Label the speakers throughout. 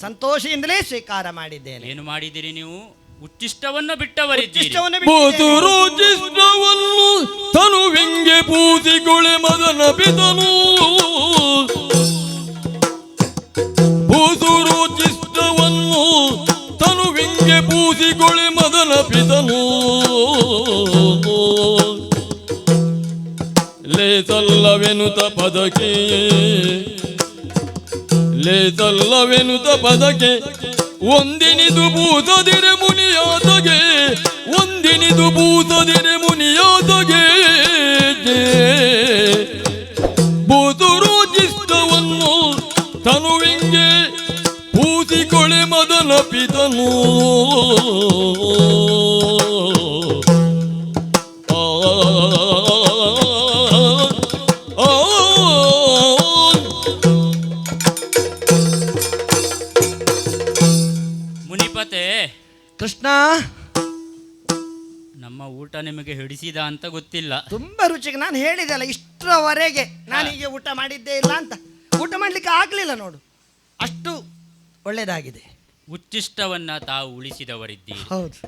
Speaker 1: ಸಂತೋಷದಿಂದಲೇ ಸ್ವೀಕಾರ ಮಾಡಿದ್ದೇನೆ.
Speaker 2: ಏನು ಮಾಡಿದಿರಿ ನೀವು? ಉಚ್ಚಿಷ್ಟವನ್ನು ಬಿಟ್ಟವರಿದ್ದೀರಿ.
Speaker 3: ಬೋತುರುಚಿಷ್ಟವನ್ನು ತನುವಿಂಗೆ ಪೂಸಿಗೊಳೆ ಮದನ ಪಿತನು. ಬೋತುರುಚಿಷ್ಟವನ್ನು ತನುವಿಂಗೆ ಪೂಸಿಗೊಳೆ ಮದನ ಪಿತನು. ಲೇತಲ್ಲವೆನುತ ಪದಕ್ಕೆ ಲೇತಲ್ಲವೆನುತ ಪದಕ್ಕೆ ಒಂದಿನಿದು ಭೂತದಿರೆ ಮುನಿಯಾದಗೆ ಒಂದಿನಿದು ಭೂತದಿರೆ ಮುನಿಯಾದಗೆ ಬೋತುರುಚಿಷ್ಟವನ್ನು ತನುವಿಂಗೆ ಪೂಸಿಕೊಳೆ ಮದನ ಪಿತನು.
Speaker 2: ಮುನಿಪತೆ
Speaker 1: ಕೃಷ್ಣ,
Speaker 2: ನಮ್ಮ ಊಟ ನಿಮಗೆ ಹಿಡಿಸಿದ ಅಂತ ಗೊತ್ತಿಲ್ಲ.
Speaker 1: ತುಂಬಾ ರುಚಿಗೆ ನಾನು ಹೇಳಿದೆ ಅಲ್ಲ, ಇಷ್ಟರವರೆಗೆ ನಾನೀಗ ಊಟ ಮಾಡಿದ್ದೇ ಇಲ್ಲ ಅಂತ. ಊಟ ಮಾಡ್ಲಿಕ್ಕೆ ಆಗ್ಲಿಲ್ಲ ನೋಡು, ಅಷ್ಟು ಒಳ್ಳೇದಾಗಿದೆ.
Speaker 2: ಉಚ್ಚಿಷ್ಟವನ್ನ ತಾವು ಉಳಿಸಿದವರಿದ್ದೀರಿ.
Speaker 1: ಹೌದು.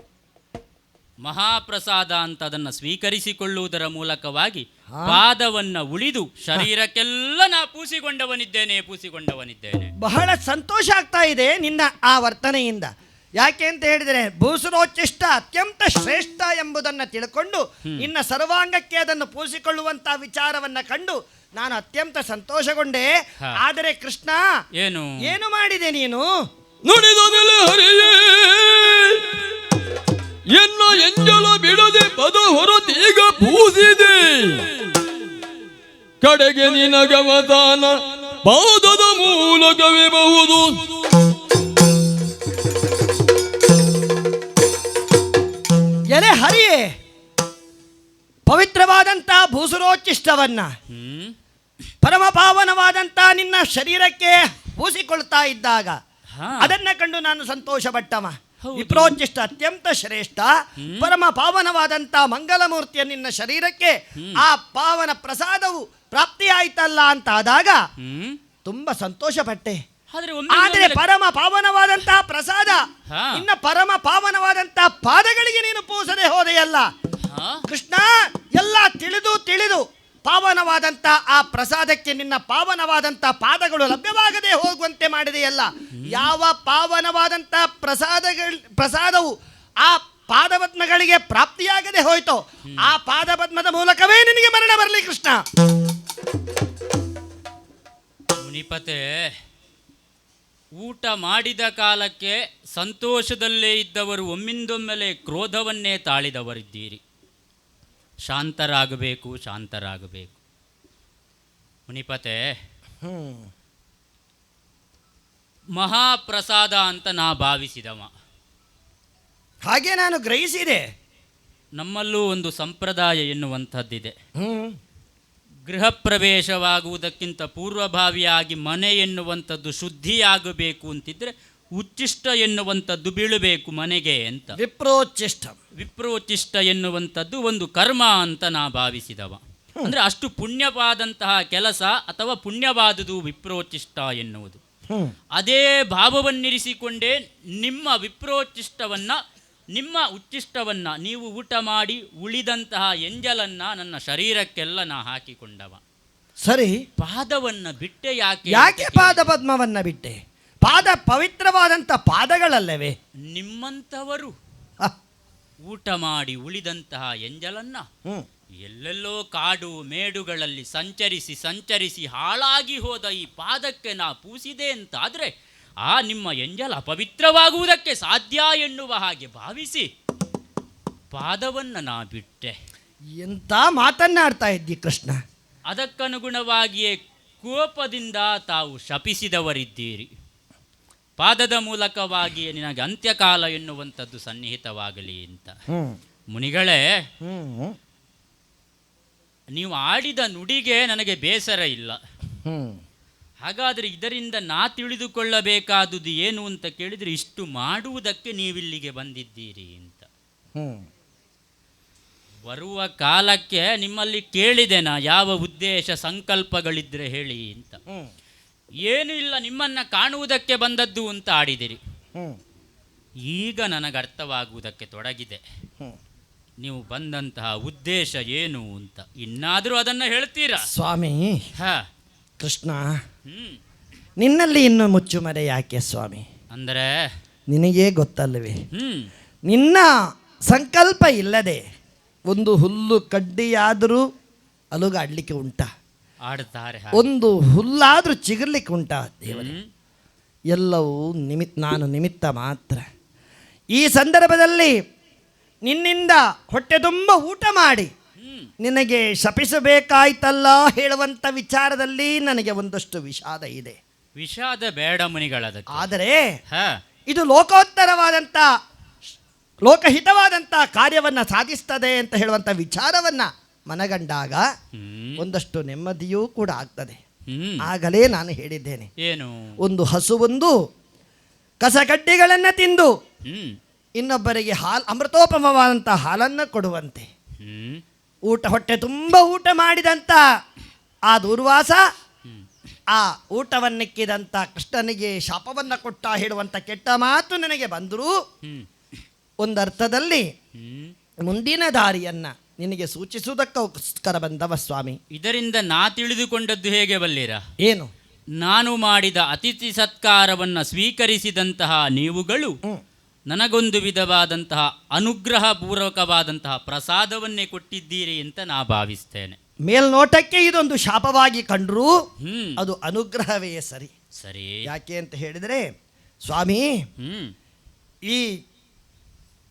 Speaker 2: ಮಹಾಪ್ರಸಾದ ಅಂತ ಅದನ್ನು ಸ್ವೀಕರಿಸಿಕೊಳ್ಳುವುದರ ಮೂಲಕವಾಗಿ ಪಾದವನ್ನ ಉಳಿದು ಶರೀರಕ್ಕೆಲ್ಲ ನಾ ಪೂಸಿಕೊಂಡವನಿದ್ದೇನೆ.
Speaker 1: ಬಹಳ ಸಂತೋಷ ಆಗ್ತಾ ಇದೆ ನಿನ್ನ ಆ ವರ್ತನೆಯಿಂದ. ಯಾಕೆ ಅಂತ ಹೇಳಿದರೆ, ಭೂಸುರೋಚ್ಚಿಷ್ಟ ಅತ್ಯಂತ ಶ್ರೇಷ್ಠ ಎಂಬುದನ್ನು ತಿಳ್ಕೊಂಡು ನಿನ್ನ ಸರ್ವಾಂಗಕ್ಕೆ ಅದನ್ನು ಪೂಸಿಕೊಳ್ಳುವಂತ ವಿಚಾರವನ್ನ ಕಂಡು ನಾನು ಅತ್ಯಂತ ಸಂತೋಷಗೊಂಡೆ. ಆದರೆ ಕೃಷ್ಣ, ಏನು ಮಾಡಿದೆ ನೀನು?
Speaker 3: ನುಡಿದ ಮೇಲೆ ಹರಿಯೇ ಎನ್ನ ಎಂಜಲ ಬಿಡದೆ ಪದ ಹೊರತೀಗ ಪೂಸಿದೆ. ಕಡೆಗೆ ನಿನಗವದಾನ ಪಾದದ ಮೂಲಕವೇ ಬಹುದು.
Speaker 1: ಎಲೆ ಹರಿಯೇ, ಪವಿತ್ರವಾದಂಥ ಭೂಸುರೋಚ್ಚಿಷ್ಟವನ್ನ ಪರಮ ಪಾವನವಾದಂಥ ನಿನ್ನ ಶರೀರಕ್ಕೆ ಪೂಸಿಕೊಳ್ತಾ ಇದ್ದಾಗ ಅದನ್ನ ಕಂಡು ನಾನು ಸಂತೋಷಪಟ್ಟವ. ವಿಪ್ರೋಚ್ಚಿಷ್ಟ ಅತ್ಯಂತ ಶ್ರೇಷ್ಠ ಪರಮ ಪಾವನವಾದಂಥ ಮಂಗಲಮೂರ್ತಿಯ ನಿನ್ನ ಶರೀರಕ್ಕೆ ಆ ಪಾವನ ಪ್ರಸಾದವು ಪ್ರಾಪ್ತಿಯಾಯ್ತಲ್ಲ ಅಂತ ಆದಾಗ ತುಂಬಾ ಸಂತೋಷ ಪಟ್ಟೆ. ಆದರೆ ಪರಮ ಪಾವನವಾದಂತಹ ಪ್ರಸಾದ ನಿನ್ನ ಪರಮ ಪಾವನವಾದಂತಹ ಪಾದಗಳಿಗೆ ನೀನು ಪೂಸದೆ ಹೋದೆಯಲ್ಲ ಕೃಷ್ಣ. ಎಲ್ಲ ತಿಳಿದು ಪಾವನವಾದಂಥ ಆ ಪ್ರಸಾದಕ್ಕೆ ನಿನ್ನ ಪಾವನವಾದಂಥ ಪಾದಗಳು ಲಭ್ಯವಾಗದೆ ಹೋಗುವಂತೆ ಮಾಡಿದೆಯಲ್ಲ. ಯಾವ ಪಾವನವಾದಂಥ ಪ್ರಸಾದವು ಆ ಪಾದಪದ್ಮಗಳಿಗೆ ಪ್ರಾಪ್ತಿಯಾಗದೆ ಹೋಯ್ತೋ ಆ ಪಾದಪದ್ಮದ ಮೂಲಕವೇ ನಿನಗೆ ಮರಣ ಬರಲಿ ಕೃಷ್ಣ.
Speaker 2: ಮುನಿಪತೆ, ಊಟ ಮಾಡಿದ ಕಾಲಕ್ಕೆ ಸಂತೋಷದಲ್ಲೇ ಇದ್ದವರು ಒಮ್ಮಿಂದೊಮ್ಮೆಲೆ ಕ್ರೋಧವನ್ನೇ ತಾಳಿದವರಿದ್ದೀರಿ. ಶಾಂತರಾಗಬೇಕು. ಮುನಿಪತೆ, ಮಹಾಪ್ರಸಾದ ಅಂತ ನಾ ಭಾವಿಸಿದವ.
Speaker 1: ಹಾಗೆ ನಾನು ಗ್ರಹಿಸಿದೆ.
Speaker 2: ನಮ್ಮಲ್ಲೂ ಒಂದು ಸಂಪ್ರದಾಯ ಎನ್ನುವಂಥದ್ದಿದೆ. ಗೃಹ ಪ್ರವೇಶವಾಗುವುದಕ್ಕಿಂತ ಪೂರ್ವಭಾವಿಯಾಗಿ ಮನೆ ಎನ್ನುವಂಥದ್ದು ಶುದ್ಧಿಯಾಗಬೇಕು ಅಂತಿದ್ರೆ ಉಚ್ಚಿಷ್ಟ ಎನ್ನುವಂಥದ್ದು ಬೀಳಬೇಕು ಮನೆಗೆ ಅಂತ. ವಿಪ್ರೋಚ್ಚಿಷ್ಟ ಎನ್ನುವಂಥದ್ದು ಒಂದು ಕರ್ಮ ಅಂತ ನಾ ಭಾವಿಸಿದವ. ಅಂದರೆ ಅಷ್ಟು ಪುಣ್ಯವಾದಂತಹ ಕೆಲಸ ಅಥವಾ ಪುಣ್ಯವಾದುದು ವಿಪ್ರೋಚ್ಚಿಷ್ಟ ಎನ್ನುವುದು. ಅದೇ ಭಾವವನ್ನಿರಿಸಿಕೊಂಡೇ ನಿಮ್ಮ ಉಚ್ಚಿಷ್ಟವನ್ನ ನೀವು ಊಟ ಮಾಡಿ ಉಳಿದಂತಹ ಎಂಜಲನ್ನ ನನ್ನ ಶರೀರಕ್ಕೆಲ್ಲ ನಾ ಹಾಕಿಕೊಂಡವ.
Speaker 1: ಸರಿ,
Speaker 2: ಪಾದವನ್ನ ಬಿಟ್ಟೆ.
Speaker 1: ಯಾಕೆ ಪಾದ ಪದ್ಮವನ್ನ ಬಿಟ್ಟೆ? ಪಾದ ಪವಿತ್ರವಾದಂಥ ಪಾದಗಳಲ್ಲವೇ?
Speaker 2: ನಿಮ್ಮಂಥವರು ಊಟ ಮಾಡಿ ಉಳಿದಂತಹ ಎಂಜಲನ್ನ ಎಲ್ಲೆಲ್ಲೋ ಕಾಡು ಮೇಡುಗಳಲ್ಲಿ ಸಂಚರಿಸಿ ಹಾಳಾಗಿ ಹೋದ ಈ ಪಾದಕ್ಕೆ ನಾ ಪೂಸಿದೆ ಅಂತಾದರೆ ಆ ನಿಮ್ಮ ಎಂಜಲ ಅಪವಿತ್ರವಾಗುವುದಕ್ಕೆ ಸಾಧ್ಯ ಎನ್ನುವ ಹಾಗೆ ಭಾವಿಸಿ ಪಾದವನ್ನು ನಾ ಬಿಟ್ಟೆ.
Speaker 1: ಎಂಥ ಮಾತನ್ನಾಡ್ತಾ ಇದ್ದಿ ಕೃಷ್ಣ.
Speaker 2: ಅದಕ್ಕನುಗುಣವಾಗಿಯೇ ಕೋಪದಿಂದ ತಾವು ಶಪಿಸಿದವರಿದ್ದೀರಿ. ಪಾದದ ಮೂಲಕವಾಗಿಯೇ ನಿನಗೆ ಅಂತ್ಯಕಾಲ ಎನ್ನುವಂಥದ್ದು ಸನ್ನಿಹಿತವಾಗಲಿ ಅಂತ. ಮುನಿಗಳೇ, ನೀವು ಆಡಿದ ನುಡಿಗೆ ನನಗೆ ಬೇಸರ ಇಲ್ಲ. ಹಾಗಾದರೆ ಇದರಿಂದ ನಾ ತಿಳಿದುಕೊಳ್ಳಬೇಕಾದುದು ಏನು ಅಂತ ಕೇಳಿದರೆ, ಇಷ್ಟು ಮಾಡುವುದಕ್ಕೆ ನೀವಿಲ್ಲಿಗೆ ಬಂದಿದ್ದೀರಿ ಅಂತ. ಬರುವ ಕಾಲಕ್ಕೆ ನಿಮ್ಮಲ್ಲಿ ಕೇಳಿದೆ ನಾ ಯಾವ ಉದ್ದೇಶ ಸಂಕಲ್ಪಗಳಿದ್ರೆ ಹೇಳಿ ಅಂತ. ಏನು ಇಲ್ಲ, ನಿಮ್ಮನ್ನ ಕಾಣುವುದಕ್ಕೆ ಬಂದದ್ದು ಅಂತ ಆಡಿದಿರಿ.
Speaker 1: ಹ್ಮ್
Speaker 2: ಈಗ ನನಗೆ ಅರ್ಥವಾಗುವುದಕ್ಕೆ ತೊಡಗಿದೆ
Speaker 1: ಹ್ಮ್.
Speaker 2: ನೀವು ಬಂದಂತಹ ಉದ್ದೇಶ ಏನು ಅಂತ. ಇನ್ನಾದರೂ ಅದನ್ನು ಹೇಳ್ತೀರಾ?
Speaker 1: ಸ್ವಾಮಿ
Speaker 2: ಹಾ.
Speaker 1: ಕೃಷ್ಣ,
Speaker 2: ಹ್ಮ್.
Speaker 1: ನಿನ್ನಲ್ಲಿ ಇನ್ನು ಮುಚ್ಚುಮರೆ ಯಾಕೆ ಸ್ವಾಮಿ?
Speaker 2: ಅಂದರೆ
Speaker 1: ನಿನಗೇ ಗೊತ್ತಲ್ಲವೇ,
Speaker 2: ಹ್ಮ್
Speaker 1: ನಿನ್ನ ಸಂಕಲ್ಪ ಇಲ್ಲದೆ ಒಂದು ಹುಲ್ಲು ಕಡ್ಡಿಯಾದರೂ ಅಲುಗಾಡ್ಲಿಕ್ಕೆ ಉಂಟಾ?
Speaker 2: ಆಡ್ತಾರೆ.
Speaker 1: ಒಂದು ಹುಲ್ಲಾದರೂ ಚಿಗುರ್ಲಿಕ್ಕೆ ಉಂಟಾ ದೇವರೇ?
Speaker 2: ಹ್ಮ್.
Speaker 1: ಎಲ್ಲವೂ ನಾನು ನಿಮಿತ್ತ ಮಾತ್ರ. ಈ ಸಂದರ್ಭದಲ್ಲಿ ನಿನ್ನಿಂದ ಹೊಟ್ಟೆ ತುಂಬ ಊಟ ಮಾಡಿ
Speaker 2: ಹ್ಮ್.
Speaker 1: ನಿನಗೆ ಶಪಿಸಬೇಕಾಯ್ತಲ್ಲ ಹೇಳುವಂಥ ವಿಚಾರದಲ್ಲಿ ನನಗೆ ಒಂದಷ್ಟು ವಿಷಾದ ಇದೆ.
Speaker 2: ವಿಷಾದ ಬೇಡ ಮುನಿಗಳದಕ್ಕೆ.
Speaker 1: ಆದರೆ
Speaker 2: ಹಾ.
Speaker 1: ಇದು ಲೋಕೋತ್ತರವಾದಂಥ ಲೋಕಹಿತವಾದಂಥ ಕಾರ್ಯವನ್ನು ಸಾಧಿಸ್ತದೆ ಅಂತ ಹೇಳುವಂಥ ವಿಚಾರವನ್ನು ಮನಗಂಡಾಗ
Speaker 2: ಹ್ಮ್.
Speaker 1: ಒಂದಷ್ಟು ನೆಮ್ಮದಿಯೂ ಕೂಡ ಆಗ್ತದೆ.
Speaker 2: ಹ್ಮ್.
Speaker 1: ಆಗಲೇ ನಾನು ಹೇಳಿದ್ದೇನೆ,
Speaker 2: ಏನು?
Speaker 1: ಒಂದು ಹಸುವೊಂದು ಕಸಗಡ್ಡಿಗಳನ್ನು ತಿಂದು
Speaker 2: ಹ್ಮ್.
Speaker 1: ಇನ್ನೊಬ್ಬರಿಗೆ ಅಮೃತೋಪಮವಾದಂಥ ಹಾಲನ್ನು ಕೊಡುವಂತೆ,
Speaker 2: ಹ್ಮ್.
Speaker 1: ಹೊಟ್ಟೆ ತುಂಬ ಊಟ ಮಾಡಿದಂಥ ಆ ದೂರ್ವಾಸ
Speaker 2: ಹ್ಮ್.
Speaker 1: ಆ ಊಟವನ್ನಿಕ್ಕಿದಂಥ ಕೃಷ್ಣನಿಗೆ ಶಾಪವನ್ನು ಕೊಟ್ಟ ಹೇಳುವಂಥ ಕೆಟ್ಟ ಮಾತು ನನಗೆ ಬಂದರೂ
Speaker 2: ಹ್ಮ್.
Speaker 1: ಒಂದರ್ಥದಲ್ಲಿ
Speaker 2: ಹ್ಮ್.
Speaker 1: ಮುಂದಿನ ದಾರಿಯನ್ನು ನಿನಗೆ ಸೂಚಿಸುವುದಕ್ಕೋಸ್ಕರ ಬಂದವ ಸ್ವಾಮಿ.
Speaker 2: ಇದರಿಂದ ನಾ ತಿಳಿದುಕೊಂಡದ್ದು ಹೇಗೆ ಬಲ್ಲಿರ?
Speaker 1: ಏನು?
Speaker 2: ನಾನು ಮಾಡಿದ ಅತಿಥಿ ಸತ್ಕಾರವನ್ನು ಸ್ವೀಕರಿಸಿದಂತಹ ನೀವುಗಳು ನನಗೊಂದು ವಿಧವಾದಂತಹ ಅನುಗ್ರಹ ಪೂರ್ವಕವಾದಂತಹ ಪ್ರಸಾದವನ್ನೇ ಕೊಟ್ಟಿದ್ದೀರಿ ಅಂತ ನಾ ಭಾವಿಸ್ತೇನೆ.
Speaker 1: ಮೇಲ್ನೋಟಕ್ಕೆ ಇದೊಂದು ಶಾಪವಾಗಿ ಕಂಡ್ರೂ
Speaker 2: ಹ್ಮ್.
Speaker 1: ಅದು ಅನುಗ್ರಹವೇ ಸರಿ.
Speaker 2: ಸರಿ.
Speaker 1: ಯಾಕೆ ಅಂತ ಹೇಳಿದರೆ ಸ್ವಾಮಿ,
Speaker 2: ಹ್ಮ್.
Speaker 1: ಈ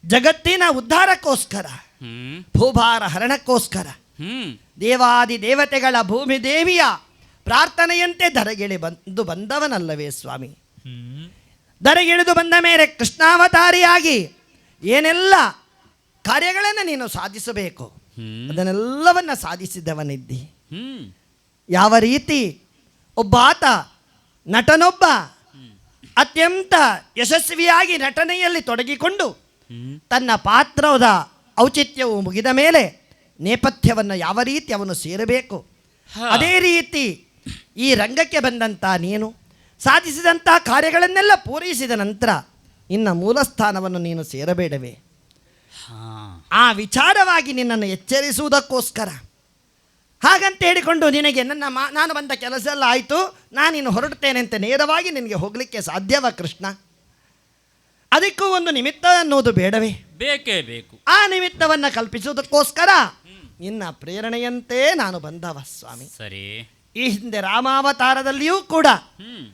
Speaker 1: ಜಗತ್ತಿನ ಉದ್ಧಾರಕ್ಕೋಸ್ಕರ,
Speaker 2: ಹ್ಮ್.
Speaker 1: ಭೂಭಾರ ಹರಣಕ್ಕೋಸ್ಕರ
Speaker 2: ಹ್ಮ್.
Speaker 1: ದೇವಾದಿ ದೇವತೆಗಳ ಭೂಮಿ ದೇವಿಯ ಪ್ರಾರ್ಥನೆಯಂತೆ ಧರೆಗಿಳಿ ಬಂದವನಲ್ಲವೇ ಸ್ವಾಮಿ?
Speaker 2: ಹ್ಮ್.
Speaker 1: ಧರೆಗಿಳಿದು ಬಂದ ಮೇಲೆ ಕೃಷ್ಣಾವತಾರಿಯಾಗಿ ಏನೆಲ್ಲ ಕಾರ್ಯಗಳನ್ನು ನೀನು ಸಾಧಿಸಬೇಕು
Speaker 2: ಹ್ಮ್.
Speaker 1: ಅದನ್ನೆಲ್ಲವನ್ನು ಸಾಧಿಸಿದವನಿದ್ದಿ.
Speaker 2: ಹ್ಮ್.
Speaker 1: ಯಾವ ರೀತಿ ಒಬ್ಬಾತ ನಟನೊಬ್ಬ ಅತ್ಯಂತ ಯಶಸ್ವಿಯಾಗಿ ನಟನೆಯಲ್ಲಿ ತೊಡಗಿಕೊಂಡು
Speaker 2: ಹ್ಮ್.
Speaker 1: ತನ್ನ ಪಾತ್ರದ ಔಚಿತ್ಯವು ಮುಗಿದ ಮೇಲೆ ನೇಪಥ್ಯವನ್ನು ಯಾವ ರೀತಿ ಅವನು ಸೇರಬೇಕು,
Speaker 2: ಹಾ.
Speaker 1: ಅದೇ ರೀತಿ ಈ ರಂಗಕ್ಕೆ ಬಂದಂಥ ನೀನು ಸಾಧಿಸಿದಂಥ ಕಾರ್ಯಗಳನ್ನೆಲ್ಲ ಪೂರೈಸಿದ ನಂತರ ಇನ್ನು ಮೂಲಸ್ಥಾನವನ್ನು ನೀನು ಸೇರಬೇಡವೇ?
Speaker 2: ಹಾ.
Speaker 1: ಆ ವಿಚಾರವಾಗಿ ನಿನ್ನನ್ನು ಎಚ್ಚರಿಸುವುದಕ್ಕೋಸ್ಕರ ಹಾಗಂತ ಹೇಳಿಕೊಂಡು ನಿನಗೆ ನಾನು ಬಂದ ಕೆಲಸ ಎಲ್ಲ ಆಯಿತು, ನಾನಿನ್ನು ಹೊರಡ್ತೇನೆ ಅಂತ ನೇರವಾಗಿ ನಿನಗೆ ಹೋಗಲಿಕ್ಕೆ ಸಾಧ್ಯವ ಕೃಷ್ಣ? ಅದಕ್ಕೂ ಒಂದು ನಿಮಿತ್ತ ಅನ್ನೋದು ಬೇಡವೇ?
Speaker 2: ಬೇಕೇ ಬೇಕು.
Speaker 1: ಆ ನಿಮಿತ್ತವನ್ನು ಕಲ್ಪಿಸುವುದಕ್ಕೋಸ್ಕರ ನಿನ್ನ ಪ್ರೇರಣೆಯಂತೆ ನಾನು ಬಂದವ ಸ್ವಾಮಿ.
Speaker 2: ಸರಿ.
Speaker 1: ಈ ಹಿಂದೆ ರಾಮಾವತಾರದಲ್ಲಿಯೂ ಕೂಡ
Speaker 2: ಹ್ಮ್.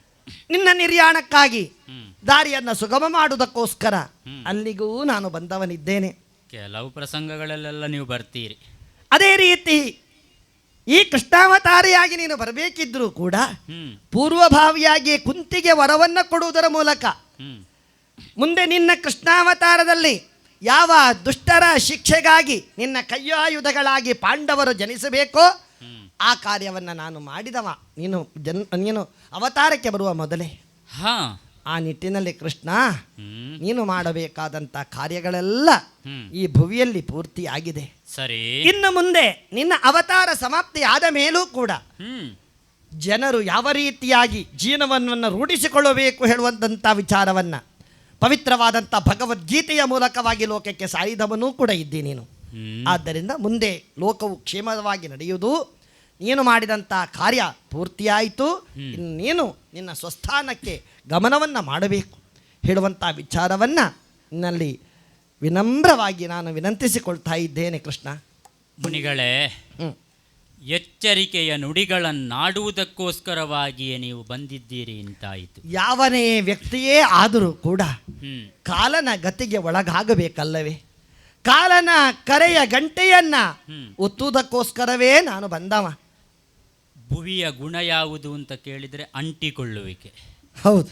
Speaker 1: ನಿನ್ನ ನಿರ್ಯಾಣಕ್ಕಾಗಿ
Speaker 2: ಹ್ಮ್.
Speaker 1: ದಾರಿಯನ್ನು ಸುಗಮ ಮಾಡುವುದಕ್ಕೋಸ್ಕರ
Speaker 2: ಹ್ಮ್.
Speaker 1: ಅಲ್ಲಿಗೂ ನಾನು ಬಂದವನಿದ್ದೇನೆ.
Speaker 2: ಕೆಲವು ಪ್ರಸಂಗಗಳಲ್ಲೆಲ್ಲ ನೀವು ಬರ್ತೀರಿ.
Speaker 1: ಅದೇ ರೀತಿ ಈ ಕೃಷ್ಣಾವತಾರಿಯಾಗಿ ನೀನು ಬರಬೇಕಿದ್ರೂ ಕೂಡ
Speaker 2: ಹ್ಮ್.
Speaker 1: ಪೂರ್ವಭಾವಿಯಾಗಿ ಕುಂತಿಗೆ ವರವನ್ನು ಕೊಡುವುದರ ಮೂಲಕ
Speaker 2: ಹ್ಮ್.
Speaker 1: ಮುಂದೆ ನಿನ್ನ ಕೃಷ್ಣಾವತಾರದಲ್ಲಿ ಯಾವ ದುಷ್ಟರ ಶಿಕ್ಷೆಗಾಗಿ ನಿನ್ನ ಕೈಯಾಯುಧಗಳಾಗಿ ಪಾಂಡವರು ಜನಿಸಬೇಕೋ
Speaker 2: ಹ್ಮ್.
Speaker 1: ಆ ಕಾರ್ಯವನ್ನು ನಾನು ಮಾಡಿದವ ನೀನು ಅವತಾರಕ್ಕೆ ಬರುವ ಮೊದಲೇ.
Speaker 2: ಹಾ.
Speaker 1: ಆ ನಿಟ್ಟಿನಲ್ಲಿ ಕೃಷ್ಣ,
Speaker 2: ಹ್ಮ್.
Speaker 1: ನೀನು ಮಾಡಬೇಕಾದಂಥ ಕಾರ್ಯಗಳೆಲ್ಲ
Speaker 2: ಹ್ಮ್.
Speaker 1: ಈ ಭುವಿಯಲ್ಲಿ ಪೂರ್ತಿಯಾಗಿದೆ.
Speaker 2: ಸರಿ.
Speaker 1: ಇನ್ನು ಮುಂದೆ ನಿನ್ನ ಅವತಾರ ಸಮಾಪ್ತಿ ಆದ ಮೇಲೂ ಕೂಡ
Speaker 2: ಹ್ಮ್.
Speaker 1: ಜನರು ಯಾವ ರೀತಿಯಾಗಿ ಜೀವನವನ್ನು ರೂಢಿಸಿಕೊಳ್ಳಬೇಕು ಹೇಳುವಂಥ ವಿಚಾರವನ್ನು ಪವಿತ್ರವಾದಂಥ ಭಗವದ್ಗೀತೆಯ ಮೂಲಕವಾಗಿ ಲೋಕಕ್ಕೆ ಸಾರಿದವನೂ ಕೂಡ ಇದ್ದಿ ನೀನು.
Speaker 2: ಹ್ಮ್.
Speaker 1: ಆದ್ದರಿಂದ ಮುಂದೆ ಲೋಕವು ಕ್ಷೇಮವಾಗಿ ನಡೆಯುವುದು, ನೀನು ಮಾಡಿದಂಥ ಕಾರ್ಯ ಪೂರ್ತಿಯಾಯಿತು, ಇನ್ನು ನೀನು ನಿನ್ನ ಸ್ವಸ್ಥಾನಕ್ಕೆ ಗಮನವನ್ನು ಮಾಡಬೇಕು ಹೇಳುವಂಥ ವಿಚಾರವನ್ನು ನಿನ್ನಲ್ಲಿ ವಿನಮ್ರವಾಗಿ ನಾನು ವಿನಂತಿಸಿಕೊಳ್ತಾ ಇದ್ದೇನೆ ಕೃಷ್ಣ.
Speaker 2: ಮುನಿಗಳೇ, ಎಚ್ಚರಿಕೆಯ ನುಡಿಗಳನ್ನಾಡುವುದಕ್ಕೋಸ್ಕರವಾಗಿಯೇ ನೀವು ಬಂದಿದ್ದೀರಿ ಅಂತಾಯಿತು.
Speaker 1: ಯಾವನೇ ವ್ಯಕ್ತಿಯೇ ಆದರೂ ಕೂಡ
Speaker 2: ಹ್ಮ್.
Speaker 1: ಕಾಲನ ಗತಿಗೆ ಒಳಗಾಗಬೇಕಲ್ಲವೇ? ಕಾಲನ ಕರೆಯ ಗಂಟೆಯನ್ನು ಒತ್ತುವುದಕ್ಕೋಸ್ಕರವೇ ನಾನು ಬಂದವ.
Speaker 2: ಭುವಿಯ ಗುಣ ಯಾವುದು ಅಂತ ಕೇಳಿದರೆ ಅಂಟಿಕೊಳ್ಳುವಿಕೆ.
Speaker 1: ಹೌದು.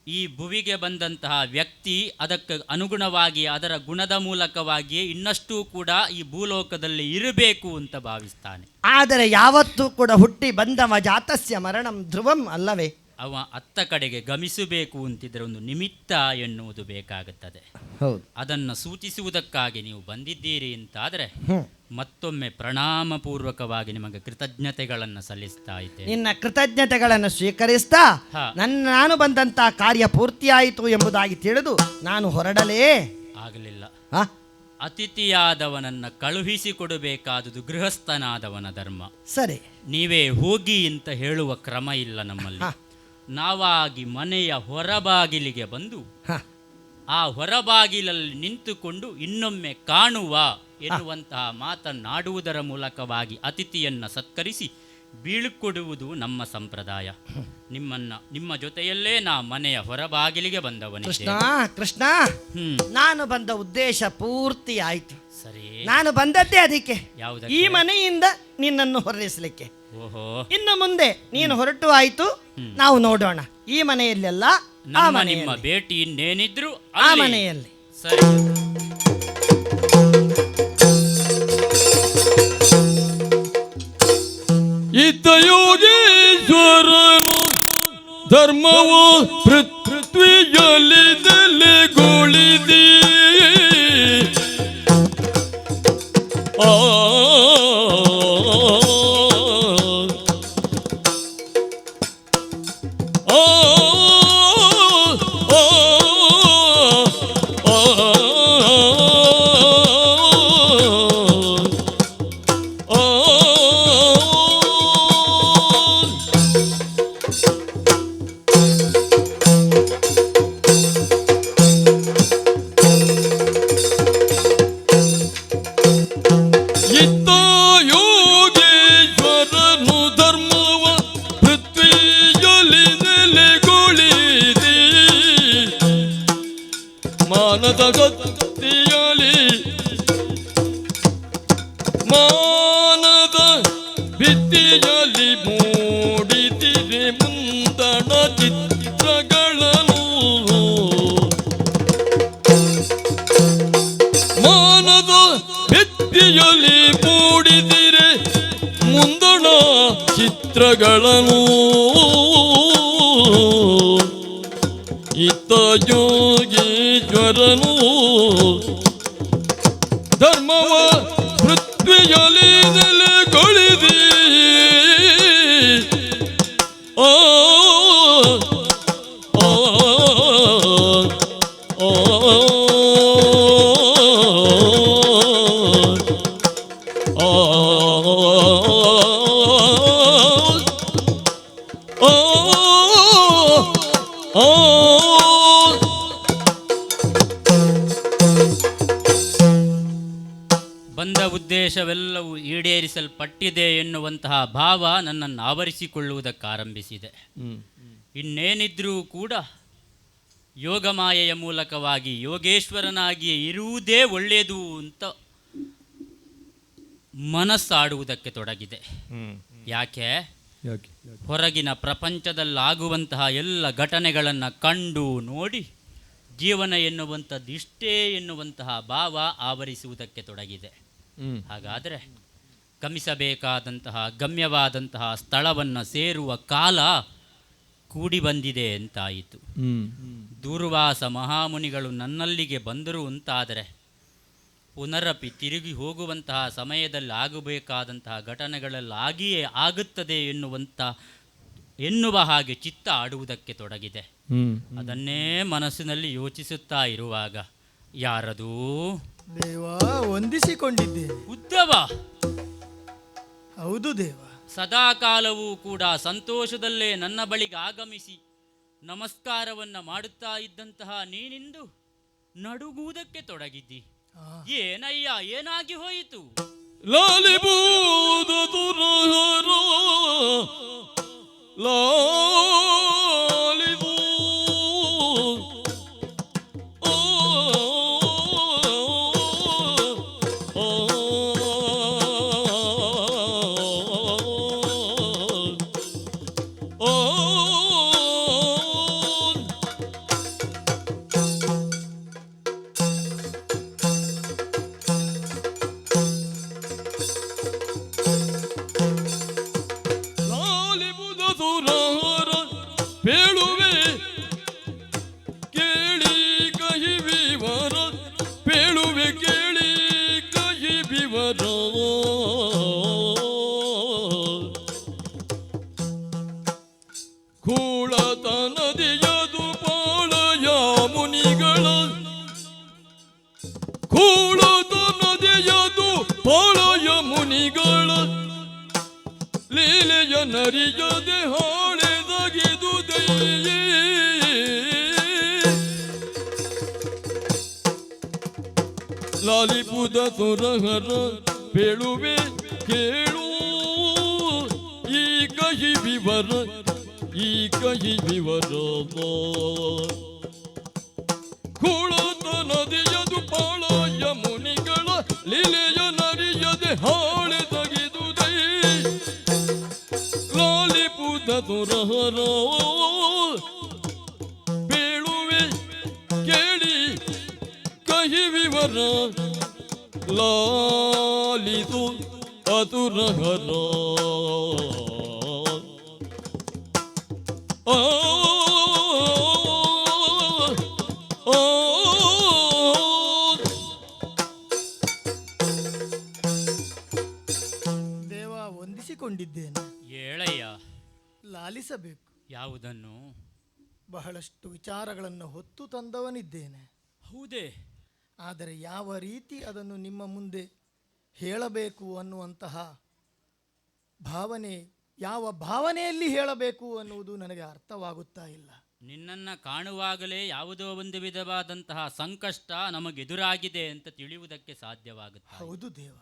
Speaker 2: ಈ ಭುವಿಗೆ ಬಂದಂತಹ ವ್ಯಕ್ತಿ ಅದಕ್ಕೆ ಅನುಗುಣವಾಗಿ ಅದರ ಗುಣದ ಮೂಲಕವಾಗಿಯೇ ಇನ್ನಷ್ಟು ಕೂಡ ಈ ಭೂಲೋಕದಲ್ಲಿ ಇರಬೇಕು ಅಂತ ಭಾವಿಸ್ತಾನೆ.
Speaker 1: ಆದರೆ ಯಾವತ್ತೂ ಕೂಡ ಹುಟ್ಟಿ ಬಂದವ ಜಾತಸ್ಯ ಮರಣಂ ಧ್ರುವಂ ಅಲ್ಲವೇ?
Speaker 2: ಅವ ಅತ್ತ ಕಡೆಗೆ ಗಮಿಸಬೇಕು ಅಂತಿದ್ರೆ ಒಂದು ನಿಮಿತ್ತ ಎನ್ನುವುದು ಬೇಕಾಗುತ್ತದೆ.
Speaker 1: ಹೌದು.
Speaker 2: ಅದನ್ನು ಸೂಚಿಸುವುದಕ್ಕಾಗಿ ನೀವು ಬಂದಿದ್ದೀರಿ ಅಂತಾದರೆ ಮತ್ತೊಮ್ಮೆ ಪ್ರಣಾಮಪೂರ್ವಕವಾಗಿ ನಿಮಗೆ ಕೃತಜ್ಞತೆಗಳನ್ನು ಸಲ್ಲಿಸ್ತಾ ಇದ್ದೇನೆ.
Speaker 1: ನಿನ್ನ ಕೃತಜ್ಞತೆಗಳನ್ನು ಸ್ವೀಕರಿಸ್ತಾ
Speaker 2: ಹಾ.
Speaker 1: ನಾನು ಬಂದಂತ ಕಾರ್ಯ ಪೂರ್ತಿಯಾಯಿತು ಎಂಬುದಾಗಿ ತಿಳಿದು ನಾನು ಹೊರಡಲೇ
Speaker 2: ಆಗಲಿಲ್ಲ.
Speaker 1: ಹಾ
Speaker 2: ಅತಿಥಿಯಾದವನನ್ನು ಕಳುಹಿಸಿಕೊಡಬೇಕಾದುದು ಗೃಹಸ್ಥನಾದವನ ಧರ್ಮ.
Speaker 1: ಸರಿ,
Speaker 2: ನೀವೇ ಹೋಗಿ ಅಂತ ಹೇಳುವ ಕ್ರಮ ಇಲ್ಲ ನಮ್ಮಲ್ಲಿ.
Speaker 1: ಹಾ.
Speaker 2: ನಾವಾಗಿ ಮನೆಯ ಹೊರಬಾಗಿಲಿಗೆ ಬಂದು
Speaker 1: ಹಾ
Speaker 2: ಆ ಹೊರಬಾಗಿಲಲ್ಲಿ ನಿಂತುಕೊಂಡು ಇನ್ನೊಮ್ಮೆ ಕಾಣುವ ಎನ್ನುವಂತಹ ಮಾತನ್ನಾಡುವುದರ ಮೂಲಕವಾಗಿ ಅತಿಥಿಯನ್ನು ಸತ್ಕರಿಸಿ ಬೀಳ್ಕೊಡುವುದು ನಮ್ಮ ಸಂಪ್ರದಾಯ. ನಿಮ್ಮ ಜೊತೆಯಲ್ಲೇ ನಾ ಮನೆಯ ಹೊರಬಾಗಿಲಿಗೆ
Speaker 1: ಕೃಷ್ಣ
Speaker 2: ಬಂದವನಿದ್ದೆ.
Speaker 1: ಕೃಷ್ಣ ನಾನು ಬಂದ ಉದ್ದೇಶ ಪೂರ್ತಿ ಆಯ್ತು.
Speaker 2: ಸರಿ,
Speaker 1: ನಾನು ಬಂದದ್ದೇ ಅದಕ್ಕೆ,
Speaker 2: ಯಾವುದಕ್ಕೆ?
Speaker 1: ಈ ಮನೆಯಿಂದ ನಿನ್ನನ್ನು ಹೊರಡಿಸಲಿಕ್ಕೆ.
Speaker 2: ಓಹೋ,
Speaker 1: ಇನ್ನು ಮುಂದೆ ನೀನು ಹೊರಟು ಆಯ್ತು, ನಾವು ನೋಡೋಣ ಈ ಮನೆಯಲ್ಲೆಲ್ಲ ಆ
Speaker 2: ನಿಮ್ಮ
Speaker 1: ಮನೆಯಲ್ಲಿ
Speaker 2: ಭೇಟಿ ಇನ್ನೇನಿದ್ರು
Speaker 1: ಆ
Speaker 2: ಅಲ್ಲಿ.
Speaker 1: ಮನೆಯಲ್ಲಿ.
Speaker 2: ಸರಿ,
Speaker 3: ಇತ್ತ ಯೋಗೇಶ್ವರನು ಧರ್ಮವು ಪೃಥ್ವಿಯಲ್ಲಿ ನೆಲೆಗೊಳಿದಿ ಆ ಮಾನದ ಗತ್ತಿಯಲಿ ಮಾನದ ಭಿತ್ತಿಯಲ್ಲಿ ಮೂಡಿದಿರೆ ಮುಂದಣ ಚಿತ್ರಗಳನ್ನು ಮಾನದ ಭಿತ್ತಿಯಲ್ಲಿ ಮೂಡಿದಿರೆ ಮುಂದಣ ಚಿತ್ರಗಳನ್ನು ಇತ್ತ ಯೋಗೀಶ್ವರನು ಧರ್ಮವ ಪೃಥ್ವಿಯಲ್ಲಿ ನೆಲೆಗೊಳಿದಿ ಆ ಆ
Speaker 2: ಬಂದ ಉದ್ದೇಶವೆಲ್ಲವೂ ಈಡೇರಿಸಲ್ಪಟ್ಟಿದೆ ಎನ್ನುವಂತಹ ಭಾವ ನನ್ನನ್ನು ಆವರಿಸಿಕೊಳ್ಳುವುದಕ್ಕಾರಂಭಿಸಿದೆ. ಇನ್ನೇನಿದ್ರೂ ಕೂಡ ಯೋಗಮಾಯೆಯ ಮೂಲಕವಾಗಿ ಯೋಗೇಶ್ವರನಾಗಿಯೇ ಇರುವುದೇ ಒಳ್ಳೆಯದು ಅಂತ ಮನಸ್ಸಾಡುವುದಕ್ಕೆ ತೊಡಗಿದೆ. ಯಾಕೆ? ಹೊರಗಿನ ಪ್ರಪಂಚದಲ್ಲಾಗುವಂತಹ ಎಲ್ಲ ಘಟನೆಗಳನ್ನು ಕಂಡು ನೋಡಿ ಜೀವನ ಎನ್ನುವಂಥದ್ದು ಇಷ್ಟೇ ಎನ್ನುವಂತಹ ಭಾವ ಆವರಿಸುವುದಕ್ಕೆ ತೊಡಗಿದೆ. ಹಾಗಾದರೆ ಗಮಿಸಬೇಕಾದಂತಹ ಗಮ್ಯವಾದಂತಹ ಸ್ಥಳವನ್ನು ಸೇರುವ ಕಾಲ ಕೂಡಿ ಬಂದಿದೆ ಅಂತಾಯಿತು. ದೂರ್ವಾಸ ಮಹಾಮುನಿಗಳು ನನ್ನಲ್ಲಿಗೆ ಬಂದರು ಅಂತಾದರೆ ಪುನರಪಿ ತಿರುಗಿ ಹೋಗುವಂತಹ ಸಮಯದಲ್ಲಿ ಆಗಬೇಕಾದಂತಹ ಘಟನೆಗಳಲ್ಲಾಗಿಯೇ ಆಗುತ್ತದೆ ಎನ್ನುವ ಹಾಗೆ ಚಿತ್ತ ಆಡುವುದಕ್ಕೆ ತೊಡಗಿದೆ. ಅದನ್ನೇ ಮನಸ್ಸಿನಲ್ಲಿ ಯೋಚಿಸುತ್ತಾ ಇರುವಾಗ ಯಾರದೂ
Speaker 4: ದೇವ ವಂದಿಸಿಕೊಂಡಿದ್ದೇನೆ.
Speaker 2: ಉದ್ದವ
Speaker 4: ಹೌದು ದೇವ.
Speaker 2: ಸದಾಕಾಲವೂ ಕೂಡ ಸಂತೋಷದಲ್ಲೇ ನನ್ನ ಬಳಿಗೆ ಆಗಮಿಸಿ ನಮಸ್ಕಾರವನ್ನ ಮಾಡುತ್ತಾ ಇದ್ದಂತಹ ನೀನಿಂದು ನಡುಗುವುದಕ್ಕೆ ತೊಡಗಿದ್ದಿ. ಏನಯ್ಯ, ಏನಾಗಿ ಹೋಯಿತು?
Speaker 3: ಲಾಲಿಬೂದ ದುರಹರ ಲಾಲಿಬೂ ಬೇಡ ಕೂಳದ ನದಿಯದು ಪಾಳಯ ಮುನಿಗಳ ಲೀಲೆಯ ನರಿಯದೆ ಹಾಳೆದಗಿದುದೇ. ಲಾಲಿಪುದ ಸುರಹರ ಪೇಳುವೆ ಕೇಳು ಈ ಕಹಿ ವಿವರ, ಈ ಕಹಿ ವಿವರ. ಕೂಳದ ನದಿಯದು ಪಾಳಯ ಮುನಿಗಳ ಲೀಲೆಯ ನರಿಯದೆ ಹಾಳೆ ತೆಗೆದುದೇ. ಲಾಲಿಪುದ ಸುರಹರ ಪೇಳುವೆ ಕೇಳಿ ಕಹಿ ವಿವರ, ಲಾಲಿತು ಅತುರಹರ. ಆ
Speaker 4: ದೇವ, ವಂದಿಸಿಕೊಂಡಿದ್ದೇನೆ.
Speaker 2: ಏಳಯ್ಯ.
Speaker 4: ಲಾಲಿಸಬೇಕು.
Speaker 2: ಯಾವುದನ್ನು?
Speaker 4: ಬಹಳಷ್ಟು ವಿಚಾರಗಳನ್ನು ಹೊತ್ತು ತಂದವನಿದ್ದೇನೆ.
Speaker 2: ಹೌದೇ?
Speaker 4: ಆದರೆ ಯಾವ ರೀತಿ ಅದನ್ನು ನಿಮ್ಮ ಮುಂದೆ ಹೇಳಬೇಕು ಅನ್ನುವಂತಹ ಭಾವನೆ, ಯಾವ ಭಾವನೆಯಲ್ಲಿ ಹೇಳಬೇಕು ಅನ್ನುವುದು ನನಗೆ ಅರ್ಥವಾಗುತ್ತಾ ಇಲ್ಲ.
Speaker 2: ನಿನ್ನನ್ನು ಕಾಣುವಾಗಲೇ ಯಾವುದೋ ಒಂದು ವಿಧವಾದಂತಹ ಸಂಕಷ್ಟ ನಮಗೆದುರಾಗಿದೆ ಅಂತ ತಿಳಿಯುವುದಕ್ಕೆ ಸಾಧ್ಯವಾಗುತ್ತೆ.
Speaker 4: ಹೌದು ದೇವ.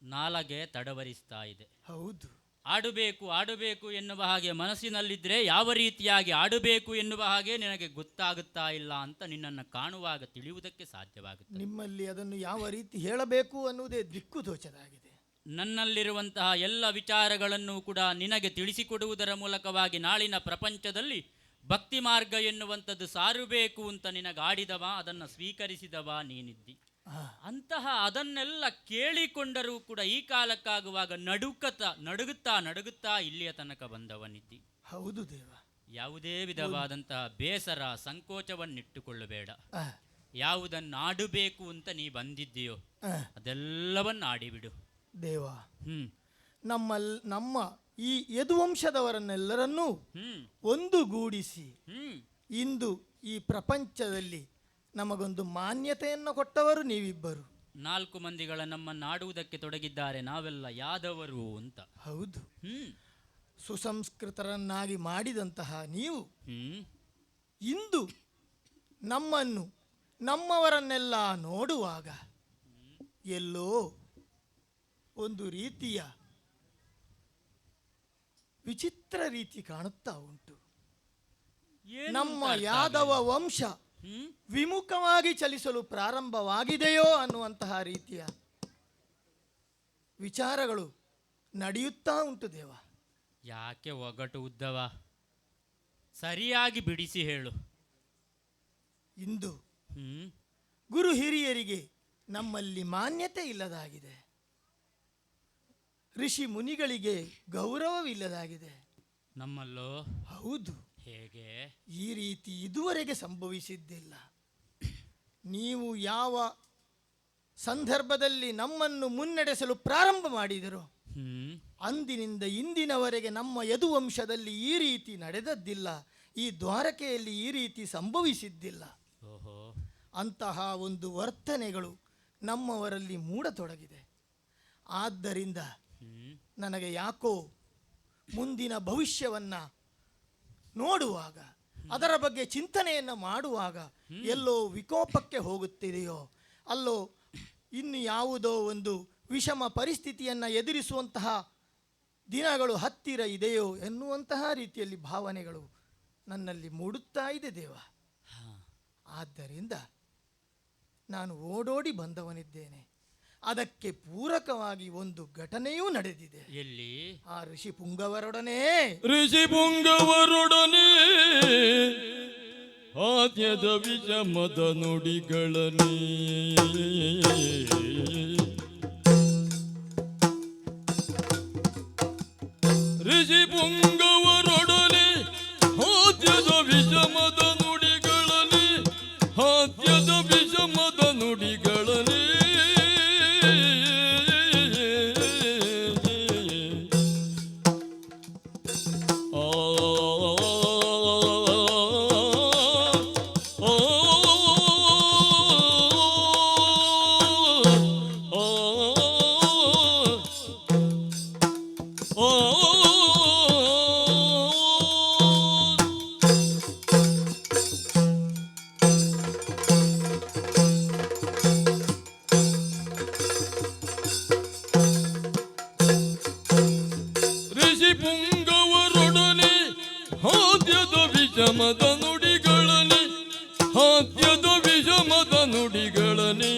Speaker 2: ನಾಲಗೆ ತಡವರಿಸ್ತಾ ಇದೆ.
Speaker 4: ಹೌದು.
Speaker 2: ಆಡಬೇಕು ಆಡಬೇಕು ಎನ್ನುವ ಹಾಗೆ ಮನಸ್ಸಿನಲ್ಲಿದ್ದರೆ ಯಾವ ರೀತಿಯಾಗಿ ಆಡಬೇಕು ಎನ್ನುವ ಹಾಗೆ ನಿನಗೆ ಗೊತ್ತಾಗುತ್ತಾ ಇಲ್ಲ ಅಂತ ನಿನ್ನನ್ನು ಕಾಣುವಾಗ ತಿಳಿಯುವುದಕ್ಕೆ ಸಾಧ್ಯವಾಗುತ್ತೆ.
Speaker 4: ನಿಮ್ಮಲ್ಲಿ ಅದನ್ನು ಯಾವ ರೀತಿ ಹೇಳಬೇಕು ಅನ್ನುವುದೇ ದಿಕ್ಕು ತೋಚದಾಗಿದೆ.
Speaker 2: ನನ್ನಲ್ಲಿರುವಂತಹ ಎಲ್ಲ ವಿಚಾರಗಳನ್ನು ಕೂಡ ನಿನಗೆ ತಿಳಿಸಿಕೊಡುವುದರ ಮೂಲಕವಾಗಿ ನಾಳಿನ ಪ್ರಪಂಚದಲ್ಲಿ ಭಕ್ತಿ ಮಾರ್ಗ ಎನ್ನುವಂಥದ್ದು ಸಾರಬೇಕು ಅಂತ ನಿನಗಾಡಿದವ, ಅದನ್ನು ಸ್ವೀಕರಿಸಿದವ ನೀನಿದ್ದಿ. ಅಂತಹ ಅದನ್ನೆಲ್ಲ ಕೇಳಿಕೊಂಡರೂ ಕೂಡ ಈ ಕಾಲಕ್ಕಾಗುವಾಗ ನಡುಗುತ್ತಾ ಇಲ್ಲಿಯ ತನಕ ಬಂದವನಿದ್ದಿ.
Speaker 4: ಹೌದು ದೇವ.
Speaker 2: ಯಾವುದೇ ವಿಧವಾದಂತಹ ಬೇಸರ ಸಂಕೋಚವನ್ನಿಟ್ಟುಕೊಳ್ಳಬೇಡ. ಯಾವುದನ್ನು ಆಡಬೇಕು ಅಂತ ನೀ ಬಂದಿದ್ದೀಯೋ ಅದೆಲ್ಲವನ್ನು ಆಡಿಬಿಡು
Speaker 4: ದೇವ. ನಮ್ಮ ಈ ಯದುವಂಶದವರನ್ನೆಲ್ಲರನ್ನೂ ಒಂದುಗೂಡಿಸಿ ಇಂದು ಈ ಪ್ರಪಂಚದಲ್ಲಿ ನಮಗೊಂದು ಮಾನ್ಯತೆಯನ್ನು ಕೊಟ್ಟವರು ನೀವಿಬ್ಬರು.
Speaker 2: 4 ಮಂದಿಗಳ ನಮ್ಮನ್ನು ಆಡುವುದಕ್ಕೆ ತೊಡಗಿದ್ದಾರೆ, ನಾವೆಲ್ಲ ಯಾದವರು ಅಂತ.
Speaker 4: ಹೌದು. ಸುಸಂಸ್ಕೃತರನ್ನಾಗಿ ಮಾಡಿದಂತಹ ನೀವು ಇಂದು ನಮ್ಮನ್ನು, ನಮ್ಮವರನ್ನೆಲ್ಲ ನೋಡುವಾಗ ಎಲ್ಲೋ ಒಂದು ರೀತಿಯ ವಿಚಿತ್ರ ರೀತಿ ಕಾಣುತ್ತಾ ಉಂಟು. ನಮ್ಮ ಯಾದವ ವಂಶ ವಿಮುಖವಾಗಿ ಚಲಿಸಲು ಪ್ರಾರಂಭವಾಗಿದೆಯೋ ಅನ್ನುವಂತಹ ರೀತಿಯ ವಿಚಾರಗಳು ನಡೆಯುತ್ತಾ ಉಂಟು ದೇವ.
Speaker 2: ಯಾಕೆ ಒಗಟು ಉದ್ದವ? ಸರಿಯಾಗಿ ಬಿಡಿಸಿ ಹೇಳು.
Speaker 4: ಇಂದು ಗುರು ಹಿರಿಯರಿಗೆ ನಮ್ಮಲ್ಲಿ ಮಾನ್ಯತೆ ಇಲ್ಲದಾಗಿದೆ. ಋಷಿ ಮುನಿಗಳಿಗೆ ಗೌರವವಿಲ್ಲದಾಗಿದೆ
Speaker 2: ನಮ್ಮಲ್ಲೋ.
Speaker 4: ಹೌದು.
Speaker 2: ಹೇಗೆ?
Speaker 4: ಈ ರೀತಿ ಇದುವರೆಗೆ ಸಂಭವಿಸಿದ್ದಿಲ್ಲ. ನೀವು ಯಾವ ಸಂದರ್ಭದಲ್ಲಿ ನಮ್ಮನ್ನು ಮುನ್ನಡೆಸಲು ಪ್ರಾರಂಭ ಮಾಡಿದರೋ ಅಂದಿನಿಂದ ಇಂದಿನವರೆಗೆ ನಮ್ಮ ಯದುವಂಶದಲ್ಲಿ ಈ ರೀತಿ ನಡೆದದ್ದಿಲ್ಲ. ಈ ದ್ವಾರಕೆಯಲ್ಲಿ ಈ ರೀತಿ ಸಂಭವಿಸಿದ್ದಿಲ್ಲ. ಅಂತಹ ಒಂದು ವರ್ತನೆಗಳು ನಮ್ಮವರಲ್ಲಿ ಮೂಡತೊಡಗಿದೆ. ಆದ್ದರಿಂದ ನನಗೆ ಯಾಕೋ ಮುಂದಿನ ಭವಿಷ್ಯವನ್ನು ನೋಡುವಾಗ, ಅದರ ಬಗ್ಗೆ ಚಿಂತನೆಯನ್ನು ಮಾಡುವಾಗ ಎಲ್ಲೋ ವಿಕೋಪಕ್ಕೆ ಹೋಗುತ್ತಿದೆಯೋ, ಅಲ್ಲೋ ಇನ್ನು ಯಾವುದೋ ಒಂದು ವಿಷಮ ಪರಿಸ್ಥಿತಿಯನ್ನು ಎದುರಿಸುವಂತಹ ದಿನಗಳು ಹತ್ತಿರ ಇದೆಯೋ ಎನ್ನುವಂತಹ ರೀತಿಯಲ್ಲಿ ಭಾವನೆಗಳು ನನ್ನಲ್ಲಿ ಮೂಡುತ್ತಾ ಇದೆ ದೇವ. ಆದ್ದರಿಂದ ನಾನು ಓಡೋಡಿ ಬಂದವನಿದ್ದೇನೆ. ಅದಕ್ಕೆ ಪೂರಕವಾಗಿ ಒಂದು ಘಟನೆಯೂ ನಡೆದಿದೆ.
Speaker 2: ಎಲ್ಲಿ?
Speaker 4: ಆ ಋಷಿ ಪುಂಗವರೊಡನೆ
Speaker 3: ಆದ್ಯದ ವಿಷಮದ ನುಡಿಗಳನೇ ಋಷಿ ಪುಂಗವರೊಡನೆ ಹಾದ್ಯದ ವಿಷಮದ ನುಡಿಗಳನೇ, ಹಾದ್ಯದ ವಿಷಮದ ನುಡಿಗಳನೇ ಹಾಸ್ಯದ ವಿಷಮದ ನುಡಿಗಳನೇ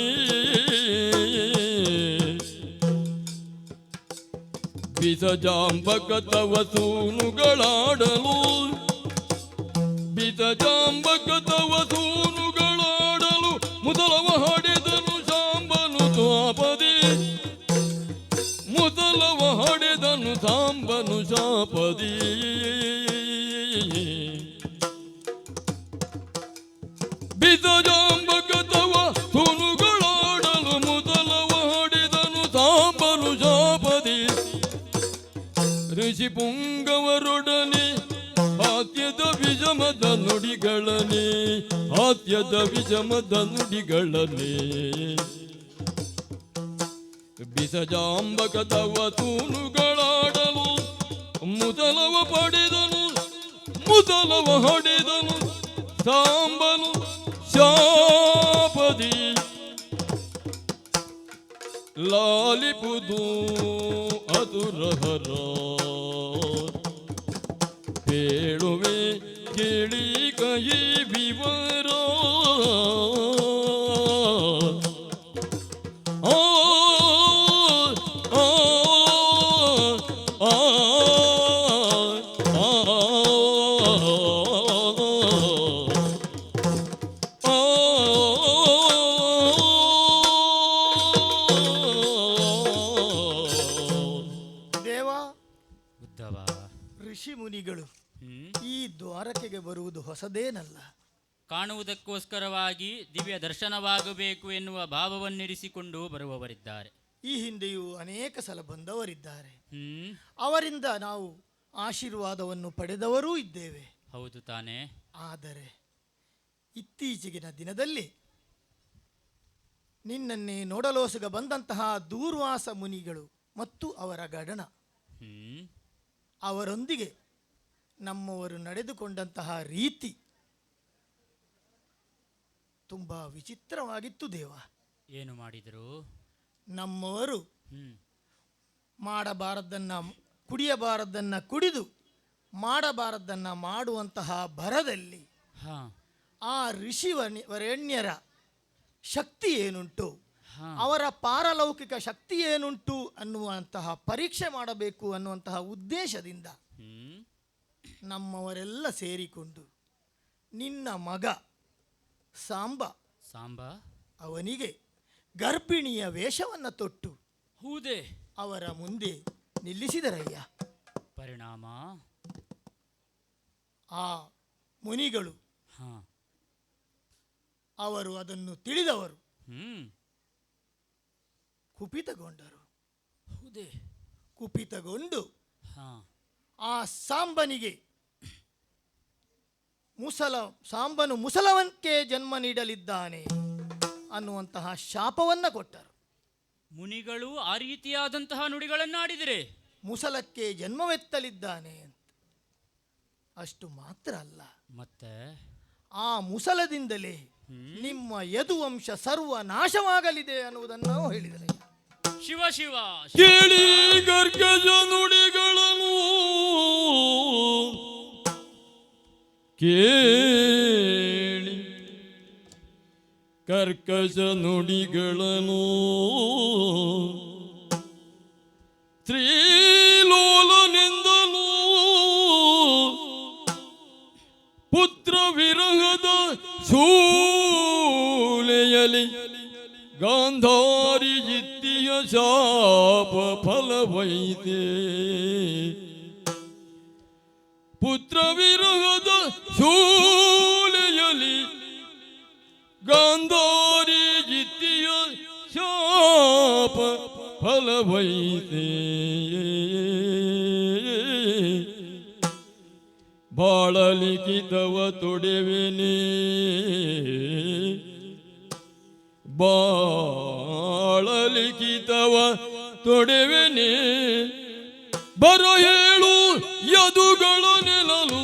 Speaker 3: ಬಿಸಜಾಂಬಕ ತವ ಸೂನುಗಳಾಡಲು ಬಿಸಜಾಂಬಕ ತವ ಸೂನುಗಳಾಡಲು ಮೊದಲವ ಹಾಡಿದನು ಸಾಂಬನು ದ್ವಾಪದಿ ಮೊದಲವ ಹಾಡಿದನು ಸಾಂಬನು ಶಾಪದಿ ಬಿಸಜಾಂಬಕ ತವ ಸೂನುಗಳಾಡಲು ಮೊದಲವ ಹಾಡಿದನು ಸಾಂಬನು ಶಾಪದಿ ಋಷಿ ಪುಂಗವರೊಡನೆ ಹಾಸ್ಯದ ವಿಷಮದ ನುಡಿಗಳನೆ ಹಾಸ್ಯದ ವಿಷಮದ ನುಡಿಗಳನೆ ಬಿಸಜಾಂಬಕ ತವ ತೂನುಗಳಾಡಲು ಮೊದಲವ ಪಡೆದನು ಮೊದಲವ ಹೊಡೆದನು ಸಾಂಬನು ಶಾಪದಿ ಲಾಲಿಪುದು ಅದುರಹರ ಹೇಳುವೆ ಕೇಳಿ ಕೈ ವಿವರ ಆ ಆ ಆ
Speaker 4: ದೇವ,
Speaker 2: ಉದ್ದವ.
Speaker 4: ಋಷಿ ಮುನಿಗಳು
Speaker 2: ಹ್ಮ್
Speaker 4: ಈ ದ್ವಾರಕೆಗೆ ಬರುವುದು ಹೊಸದೇನಲ್ಲ.
Speaker 2: ಕಾಣುವುದಕ್ಕೋಸ್ಕರವಾಗಿ ದಿವ್ಯ ದರ್ಶನವಾಗಬೇಕು ಎನ್ನುವ ಭಾವವನ್ನಿರಿಸಿಕೊಂಡು ಬರುವವರಿದ್ದಾರೆ.
Speaker 4: ಈ ಹಿಂದೆಯೂ ಅನೇಕ ಸಲ ಬಂದವರಿದ್ದಾರೆ.
Speaker 2: ಹ್ಮ್
Speaker 4: ಅವರಿಂದ ನಾವು ಆಶೀರ್ವಾದವನ್ನು ಪಡೆದವರೂ ಇದ್ದೇವೆ.
Speaker 2: ಹೌದು ತಾನೇ.
Speaker 4: ಆದರೆ ಇತ್ತೀಚೆಗಿನ ದಿನದಲ್ಲಿ ನಿನ್ನನ್ನೇ ನೋಡಲೋಸುಗ ಬಂದಂತಹ ದೂರ್ವಾಸ ಮುನಿಗಳು ಮತ್ತು ಅವರ ಗಡಣ
Speaker 2: ಹ್ಮ್
Speaker 4: ಅವರೊಂದಿಗೆ ನಮ್ಮವರು ನಡೆದುಕೊಂಡಂತಹ ರೀತಿ ತುಂಬ ವಿಚಿತ್ರವಾಗಿತ್ತು ದೇವ.
Speaker 2: ಏನು ಮಾಡಿದರು?
Speaker 4: ನಮ್ಮವರು
Speaker 2: ಹ್ಮ್
Speaker 4: ಮಾಡಬಾರದನ್ನ ಕುಡಿಯಬಾರದನ್ನ ಕುಡಿದು ಮಾಡಬಾರದನ್ನ ಮಾಡುವಂತಹ ಭರದಲ್ಲಿ
Speaker 2: ಹಾ
Speaker 4: ಆ ಋಷಿ ವರೇಣ್ಯರ ಶಕ್ತಿ ಏನುಂಟು,
Speaker 2: ಹಾ
Speaker 4: ಅವರ ಪಾರಲೌಕಿಕ ಶಕ್ತಿ ಏನುಂಟು ಅನ್ನುವಂತಹ ಪರೀಕ್ಷೆ ಮಾಡಬೇಕು ಅನ್ನುವಂತಹ ಉದ್ದೇಶದಿಂದ
Speaker 2: ಹ್ಮ್
Speaker 4: ನಮ್ಮವರೆಲ್ಲ ಸೇರಿಕೊಂಡು ನಿನ್ನ ಮಗ ಸಾಂಬ
Speaker 2: ಸಾಂಬ
Speaker 4: ಅವನಿಗೆ ಗರ್ಭಿಣಿಯ ವೇಷವನ್ನು ತೊಟ್ಟು
Speaker 2: ಹೌದೇ
Speaker 4: ಅವರ ಮುಂದೆ ನಿಲ್ಲಿಸಿದರಯ್ಯ.
Speaker 2: ಪರಿಣಾಮ
Speaker 4: ಆ ಮುನಿಗಳು
Speaker 2: ಹಾ
Speaker 4: ಅವರು ಅದನ್ನು ತಿಳಿದವರು
Speaker 2: ಹ್ಮ್
Speaker 4: ಕುಪಿತಗೊಂಡರು.
Speaker 2: ಹೌದೇ
Speaker 4: ಕುಪಿತಗೊಂಡು
Speaker 2: ಹಾ
Speaker 4: ಆ ಸಾಂಬನಿಗೆ ಸಾಂಬನು ಮುಸಲವಂತೆ ಜನ್ಮ ನೀಡಲಿದ್ದಾನೆ ಅನ್ನುವಂತಹ ಶಾಪವನ್ನು ಕೊಟ್ಟರು.
Speaker 2: ಮುನಿಗಳು ಆ ರೀತಿಯಾದಂತಹ ನುಡಿಗಳನ್ನಾಡಿದರೆ
Speaker 4: ಮುಸಲಕ್ಕೆ ಜನ್ಮವೆತ್ತಲಿದ್ದಾನೆ ಅಂತ. ಅಷ್ಟು ಮಾತ್ರ ಅಲ್ಲ,
Speaker 2: ಮತ್ತೆ
Speaker 4: ಆ ಮುಸಲದಿಂದಲೇ ನಿಮ್ಮ ಯದುವಂಶ ಸರ್ವನಾಶವಾಗಲಿದೆ ಅನ್ನುವುದನ್ನು ನಾವು ಹೇಳಿದರೆ.
Speaker 2: ಶಿವ ಶಿವ
Speaker 3: ಕೇಳಿ ಗರ್ಗಜ ನುಡಿಗಳನ್ನು ಕೇಳಿ ಕರ್ಕಶ ನುಡಿಗಳನ್ನು ಶ್ರೀಲೋಲನೆಂದನು ಪುತ್ರ ವಿರಹದ ಶೂಲೆಯಲಿ ಗಾಂಧಾರಿ ಇತ್ತಿಯ ಶಾಪ ಫಲವೈತೆ ಪುತ್ರ ವಿರಹದ ಶೂಲೆಯಲಿ ಗಾಂಧಾರಿ ಇತ್ತಿಯ ಶಾಪ ಫಲವೈತೆ ಬಾಳಲಿಖಿತವ ತೊಡೆವೆನೇ ಬಾಳಲಿಖಿತವ ತೊಡೆವೆನೆ ಬರ ಹೇಳು ಯದುಗಳ ನೆನಲು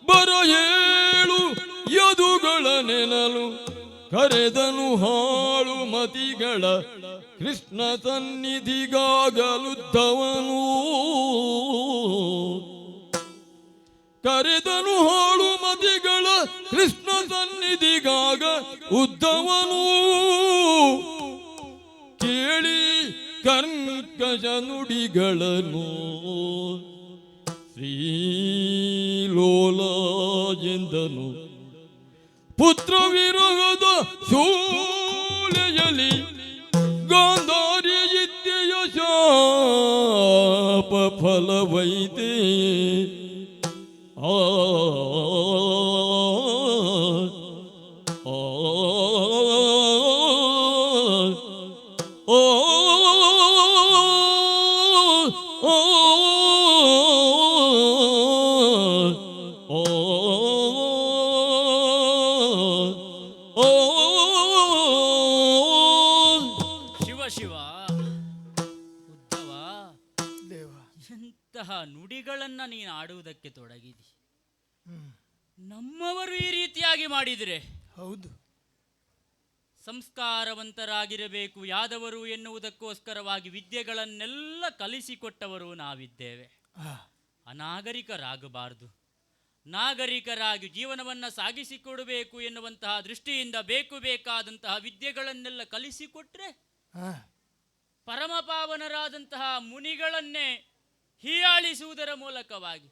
Speaker 3: ಬರ ಹೇಳು ಯದುಗಳ ನೆನಲು ಕರೆದನು ಹಾಳು ಮತಿಗಳ ಕೃಷ್ಣ ಸನ್ನಿಧಿಗಾಗಲುದ್ದವನು ಕರೆದನು ಹಾಳು ಮತಿಗಳ ಕೃಷ್ಣ ಸನ್ನಿಧಿಗಾಗ ಉದ್ಧವನು ಕೇಳಿ ಕರ್ಕಶ ನುಡಿಗಳನ್ನು ಶ್ರೀಲೋಲ ಎಂದನು. ಪುತ್ರ ವಿರಹದ ಶೂಲೆಯಲಿ ಗಾಂಧಾರಿ ಇತ್ಯಯ ಶಾಪ ಫಲವೈತೆ. ಆ
Speaker 2: ನುಡಿಗಳನ್ನ ನೀನು ಆಡುವುದಕ್ಕೆ ತೊಡಗಿದಿ. ನಮ್ಮವರು ಈ ರೀತಿಯಾಗಿ ಮಾಡಿದರೆ
Speaker 4: ಹೌದು,
Speaker 2: ಸಂಸ್ಕಾರವಂತರಾಗಿರಬೇಕು ಯಾದವರು ಎನ್ನುವುದಕ್ಕೋಸ್ಕರವಾಗಿ ವಿದ್ಯೆಗಳನ್ನೆಲ್ಲ ಕಲಿಸಿಕೊಟ್ಟವರು ನಾವಿದ್ದೇವೆ. ಅನಾಗರಿಕರಾಗಬಾರದು. ನಾಗರಿಕರಾಗಿ ಜೀವನವನ್ನು ಸಾಗಿಸಿಕೊಡಬೇಕು ಎನ್ನುವಂತಹ ದೃಷ್ಟಿಯಿಂದ ಬೇಕಾದಂತಹ ವಿದ್ಯೆಗಳನ್ನೆಲ್ಲ ಕಲಿಸಿಕೊಟ್ರೆ ಪರಮಪಾವನರಾದಂತಹ ಮುನಿಗಳನ್ನೇ ಹೀಯಾಳಿಸುವುದರ ಮೂಲಕವಾಗಿ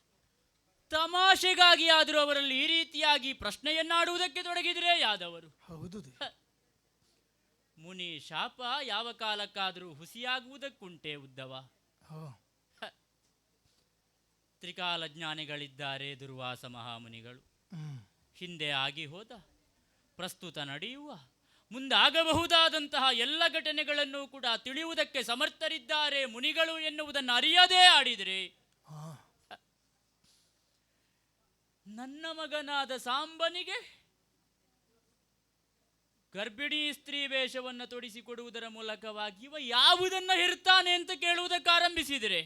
Speaker 2: ತಮಾಷೆಗಾಗಿ ಆದರೂ ಅವರಲ್ಲಿ ಈ ರೀತಿಯಾಗಿ ಪ್ರಶ್ನೆಯನ್ನಾಡುವುದಕ್ಕೆ ತೊಡಗಿದರೆ ಯಾದವರು.
Speaker 4: ಹೌದು,
Speaker 2: ಮುನಿ ಶಾಪ ಯಾವ ಕಾಲಕ್ಕಾದರೂ ಹುಸಿಯಾಗುವುದಕ್ಕುಂಟೆ ಉದ್ದವ. ತ್ರಿಕಾಲ ಜ್ಞಾನಿಗಳಿದ್ದಾರೆ, ದುರ್ವಾಸ ಮಹಾಮುನಿಗಳು. ಹಿಂದೆ ಆಗಿ ಹೋದ, ಪ್ರಸ್ತುತ ನಡೆಯುವ, ಮುಂದಾಗಬಹುದಾದಂತಹ ಎಲ್ಲ ಘಟನೆಗಳನ್ನು ಕೂಡ ತಿಳಿಯುವುದಕ್ಕೆ ಸಮರ್ಥರಿದ್ದಾರೆ ಮುನಿಗಳು ಎನ್ನುವುದನ್ನು ಅರಿಯದೇ ಆಡಿದರೆ ನನ್ನ ಮಗನಾದ ಸಾಂಬನಿಗೆ ಗರ್ಭಿಣಿ ಸ್ತ್ರೀ ವೇಷವನ್ನು ತೊಡಿಸಿಕೊಡುವುದರ ಮೂಲಕವಾಗಿ ಇವ ಯಾವುದನ್ನ ಹೆರುತ್ತಾನೆ ಅಂತ ಕೇಳುವುದಕ್ಕೆ ಆರಂಭಿಸಿದರೆ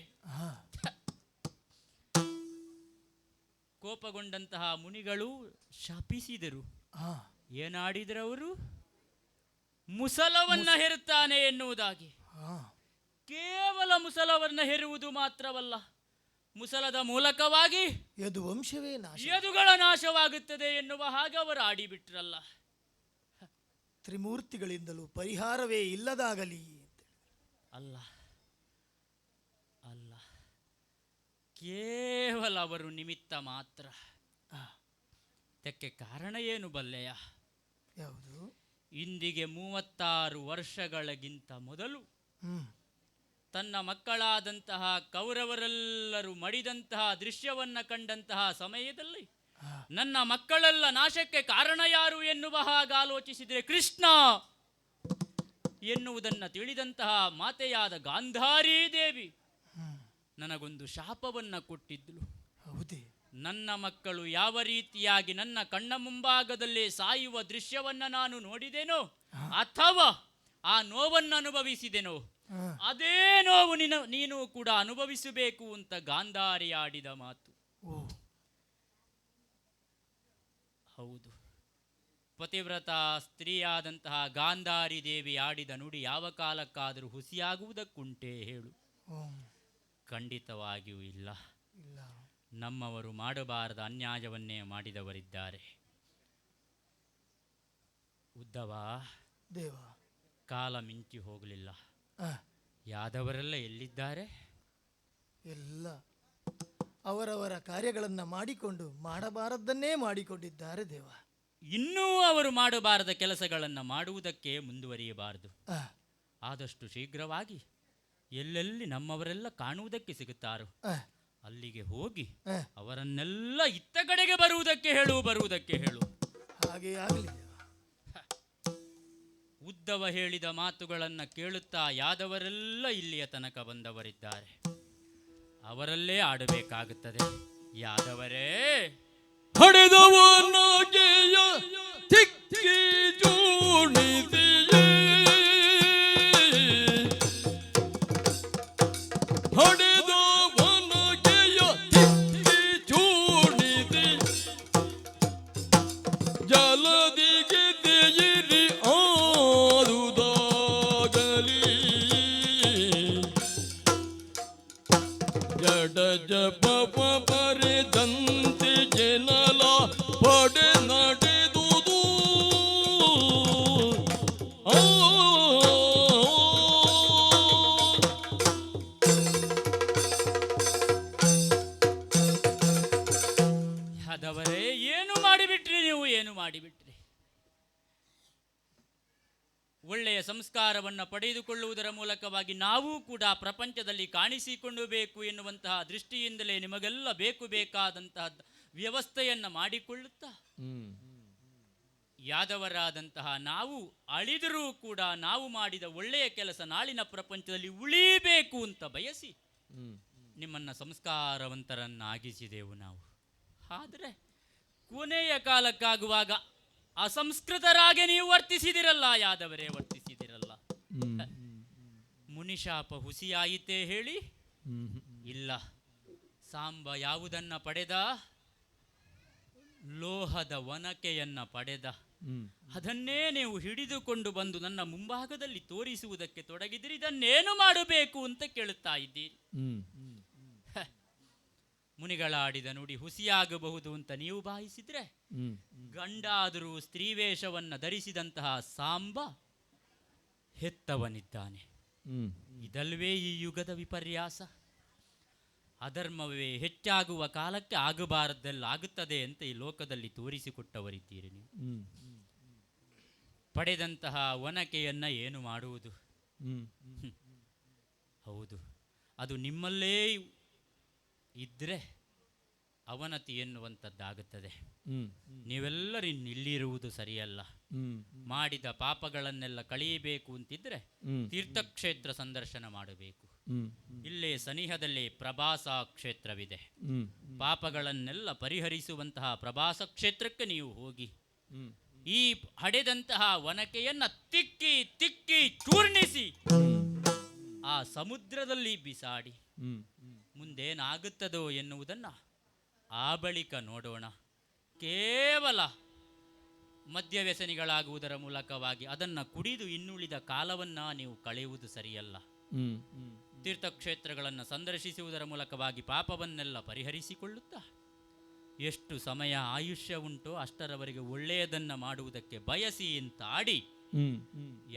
Speaker 2: ಕೋಪಗೊಂಡಂತಹ ಮುನಿಗಳು ಶಪಿಸಿದರು. ಏನಾಡಿದರು ಅವರು? ಮುಸಲವನ್ನ ಹೆರುತ್ತಾನೆ ಎನ್ನುವುದಾಗಿ. ಕೇವಲ ಮುಸಲವನ್ನ ಹೆರುವುದು ಮಾತ್ರವಲ್ಲ, ಮುಸಲದ ಮೂಲಕವಾಗಿ
Speaker 4: ಯದುವಂಶವೇ ನಾಶ,
Speaker 2: ಯದುಗಳ ನಾಶವಾಗುತ್ತದೆ ಎನ್ನುವ ಹಾಗೆ ಅವರು ಆಡಿಬಿಟ್ರಲ್ಲ.
Speaker 4: ತ್ರಿಮೂರ್ತಿಗಳಿಂದಲೂ ಪರಿಹಾರವೇ ಇಲ್ಲದಾಗಲಿ.
Speaker 2: ಅಲ್ಲ ಅಲ್ಲ, ಕೇವಲ ಅವರು ನಿಮಿತ್ತ ಮಾತ್ರ. ಇದಕ್ಕೆ ಕಾರಣ ಏನು ಬಲ್ಲೆಯ?
Speaker 4: ಯಾವುದು?
Speaker 2: ಇಂದಿಗೆ 36 ವರ್ಷಗಳಿಗಿಂತ ಮೊದಲು ತನ್ನ ಮಕ್ಕಳಾದಂತಹ ಕೌರವರೆಲ್ಲರೂ ಮಡಿದಂತಹ ದೃಶ್ಯವನ್ನ ಕಂಡಂತಹ ಸಮಯದಲ್ಲಿ ನನ್ನ ಮಕ್ಕಳೆಲ್ಲ ನಾಶಕ್ಕೆ ಕಾರಣ ಯಾರು ಎನ್ನುವ ಹಾಗೆ ಆಲೋಚಿಸಿದರೆ ಕೃಷ್ಣ ಎನ್ನುವುದನ್ನು ತಿಳಿದಂತಹ ಮಾತೆಯಾದ ಗಾಂಧಾರಿ ದೇವಿ ನನಗೊಂದು ಶಾಪವನ್ನ ಕೊಟ್ಟಿದ್ಲು.
Speaker 4: ಹೌದೇ?
Speaker 2: ನನ್ನ ಮಕ್ಕಳು ಯಾವ ರೀತಿಯಾಗಿ ನನ್ನ ಕಣ್ಣ ಮುಂಭಾಗದಲ್ಲಿ ಸಾಯುವ ದೃಶ್ಯವನ್ನ ನಾನು ನೋಡಿದೆನೋ ಅಥವಾ ಆ ನೋವನ್ನು ಅನುಭವಿಸಿದೆನೋ ಅದೇ ನೋವು ನೀನು ಕೂಡ ಅನುಭವಿಸಬೇಕು ಅಂತ ಗಾಂಧಾರಿ ಆಡಿದ ಮಾತು. ಹೌದು, ಪತಿವ್ರತ ಸ್ತ್ರೀಯಾದಂತಹ ಗಾಂಧಾರಿ ದೇವಿ ಆಡಿದ ನುಡಿ ಯಾವ ಕಾಲಕ್ಕಾದರೂ ಹುಸಿಯಾಗುವುದಕ್ಕುಂಟೆ ಹೇಳು? ಖಂಡಿತವಾಗಿಯೂ ಇಲ್ಲ. ನಮ್ಮವರು ಮಾಡಬಾರದ ಅನ್ಯಾಯವನ್ನೇ ಮಾಡಿದವರಿದ್ದಾರೆ. ಉದ್ದವ
Speaker 4: ದೇವ,
Speaker 2: ಕಾಲ ಮಿಂಚಿ ಹೋಗಲಿಲ್ಲ. ಯಾದವರೆಲ್ಲ ಎಲ್ಲಿದ್ದಾರೆ?
Speaker 4: ಎಲ್ಲ ಅವರವರ ಕಾರ್ಯಗಳನ್ನು ಮಾಡಿಕೊಂಡು ಮಾಡಬಾರದನ್ನೇ ಮಾಡಿಕೊಂಡಿದ್ದಾರೆ ದೇವ.
Speaker 2: ಇನ್ನೂ ಅವರು ಮಾಡಬಾರದ ಕೆಲಸಗಳನ್ನು ಮಾಡುವುದಕ್ಕೆ ಮುಂದುವರಿಯಬಾರದು. ಆದಷ್ಟು ಶೀಘ್ರವಾಗಿ ಎಲ್ಲೆಲ್ಲಿ ನಮ್ಮವರೆಲ್ಲ ಕಾಣುವುದಕ್ಕೆ ಸಿಗುತ್ತಾರೋ ಅಲ್ಲಿಗೆ ಹೋಗಿ ಅವರನ್ನೆಲ್ಲ ಇತ್ತ ಕಡೆಗೆ ಬರುವುದಕ್ಕೆ ಹೇಳು.
Speaker 4: ಹಾಗೆ ಆಗಲಿ.
Speaker 2: ಉದ್ದವ ಹೇಳಿದ ಮಾತುಗಳನ್ನು ಕೇಳುತ್ತಾ ಯಾದವರೆಲ್ಲ ಇಲ್ಲಿಯ ತನಕ ಬಂದವರಿದ್ದಾರೆ. ಅವರಲ್ಲೇ ಆಡಬೇಕಾಗುತ್ತದೆ. ಯಾದವರೇ,
Speaker 3: ಹಡೆದವನಾಗೆಯ ತಿಕ್ಕಿ ಜೋಣಿಸಿಯೇ, ಹಡೆದವನಾಗೆಯ ತಿಕ್ಕಿ ಜೋಣಿಸಿ ಜಲದಿಗೆ ತೆಯಿರಿ ಆದುದಾಗಲಿ, ಜಡ ಜಪ ಬರೆದಂತೆ
Speaker 2: ಒಳ್ಳೆಯ ಸಂಸ್ಕಾರವನ್ನು ಪಡೆದುಕೊಳ್ಳುವುದರ ಮೂಲಕವಾಗಿ ನಾವೂ ಕೂಡ ಪ್ರಪಂಚದಲ್ಲಿ ಕಾಣಿಸಿಕೊಳ್ಳಬೇಕು ಎನ್ನುವಂತಹ ದೃಷ್ಟಿಯಿಂದಲೇ ನಿಮಗೆಲ್ಲ ಬೇಕಾದಂತಹ ವ್ಯವಸ್ಥೆಯನ್ನು ಮಾಡಿಕೊಳ್ಳುತ್ತಾ ಯಾದವರಾದಂತಹ ನಾವು ಅಳಿದರೂ ಕೂಡ ನಾವು ಮಾಡಿದ ಒಳ್ಳೆಯ ಕೆಲಸ ನಾಳಿನ ಪ್ರಪಂಚದಲ್ಲಿ ಉಳಿಬೇಕು ಅಂತ ಬಯಸಿ ನಿಮ್ಮನ್ನು ಸಂಸ್ಕಾರವಂತರನ್ನಾಗಿಸಿದೆವು ನಾವು. ಆದರೆ ಕೊನೆಯ ಕಾಲಕ್ಕಾಗುವಾಗ ಅಸಂಸ್ಕೃತರಾಗೆ ನೀವು ವರ್ತಿಸಿದಿರಲ್ಲ, ಯಾದವರೇ ವರ್ತಿಸಿದಿರಲ್ಲ. ಮುನಿಶಾಪ ಹುಸಿಯಾಯಿತೇ ಹೇಳಿ? ಇಲ್ಲ. ಸಾಂಬ ಯಾವುದನ್ನ ಪಡೆದ? ಲೋಹದ ಒನಕೆಯನ್ನ ಪಡೆದ. ಅದನ್ನೇ ನೀವು ಹಿಡಿದುಕೊಂಡು ಬಂದು ನನ್ನ ಮುಂಭಾಗದಲ್ಲಿ ತೋರಿಸುವುದಕ್ಕೆ ತೊಡಗಿದಿರಿ. ಇದನ್ನೇನು ಮಾಡಬೇಕು ಅಂತ ಕೇಳುತ್ತಾ ಇದ್ದೀರಿ. ಮುನಿಗಳಾಡಿದ ನುಡಿ ಹುಸಿಯಾಗಬಹುದು ಅಂತ ನೀವು ಭಾವಿಸಿದ್ರೆ, ಗಂಡಾದರೂ ಸ್ತ್ರೀವೇಷವನ್ನ ಧರಿಸಿದಂತಹ ಸಾಂಬ ಹೆತ್ತವನಿದ್ದಾನೆ. ಇದಲ್ವೇ ಈ ಯುಗದ ವಿಪರ್ಯಾಸ? ಅಧರ್ಮವೇ ಹೆಚ್ಚಾಗುವ ಕಾಲಕ್ಕೆ ಆಗಬಾರದ್ದೆಲ್ಲ ಆಗುತ್ತದೆ ಅಂತ ಈ ಲೋಕದಲ್ಲಿ ತೋರಿಸಿಕೊಟ್ಟವರಿದ್ದೀರಿ ನೀವು. ಪಡೆದಂತಹ ಒನಕೆಯನ್ನ ಏನು ಮಾಡುವುದು? ಹೌದು, ಅದು ನಿಮ್ಮಲ್ಲೇ ಇದ್ರೆ ಅವನತಿ ಎನ್ನುವಂಥದ್ದಾಗುತ್ತದೆ. ನೀವೆಲ್ಲರೂ ಇಲ್ಲಿರುವುದು ಸರಿಯಲ್ಲ. ಮಾಡಿದ ಪಾಪಗಳನ್ನೆಲ್ಲ ಕಳೆಯಬೇಕು ಅಂತಿದ್ರೆ ತೀರ್ಥಕ್ಷೇತ್ರ ಸಂದರ್ಶನ ಮಾಡಬೇಕು. ಇಲ್ಲೇ ಸನಿಹದಲ್ಲಿ ಪ್ರಭಾಸ ಕ್ಷೇತ್ರವಿದೆ. ಪಾಪಗಳನ್ನೆಲ್ಲ ಪರಿಹರಿಸುವಂತಹ ಪ್ರಭಾಸ ಕ್ಷೇತ್ರಕ್ಕೆ ನೀವು ಹೋಗಿ ಈ ಹಡೆದಂತಹ ಒನಕೆಯನ್ನ ತಿಕ್ಕಿ ತಿಕ್ಕಿ ಚೂರ್ಣಿಸಿ ಆ ಸಮುದ್ರದಲ್ಲಿ ಬಿಸಾಡಿ ಮುಂದೇನಾಗುತ್ತದೋ ಎನ್ನುವುದನ್ನು ಆ ಬಳಿಕ ನೋಡೋಣ. ಕೇವಲ ಮದ್ಯವ್ಯಸನಿಗಳಾಗುವುದರ ಮೂಲಕವಾಗಿ ಅದನ್ನು ಕುಡಿದು ಇನ್ನುಳಿದ ಕಾಲವನ್ನು ನೀವು ಕಳೆಯುವುದು ಸರಿಯಲ್ಲ. ತೀರ್ಥಕ್ಷೇತ್ರಗಳನ್ನು ಸಂದರ್ಶಿಸುವುದರ ಮೂಲಕವಾಗಿ ಪಾಪವನ್ನೆಲ್ಲ ಪರಿಹರಿಸಿಕೊಳ್ಳುತ್ತಾ ಎಷ್ಟು ಸಮಯ ಆಯುಷ್ಯ ಉಂಟೋ ಅಷ್ಟರವರೆಗೆ ಒಳ್ಳೆಯದನ್ನು ಮಾಡುವುದಕ್ಕೆ ಬಯಸಿ ಅಂತ ಆಡಿ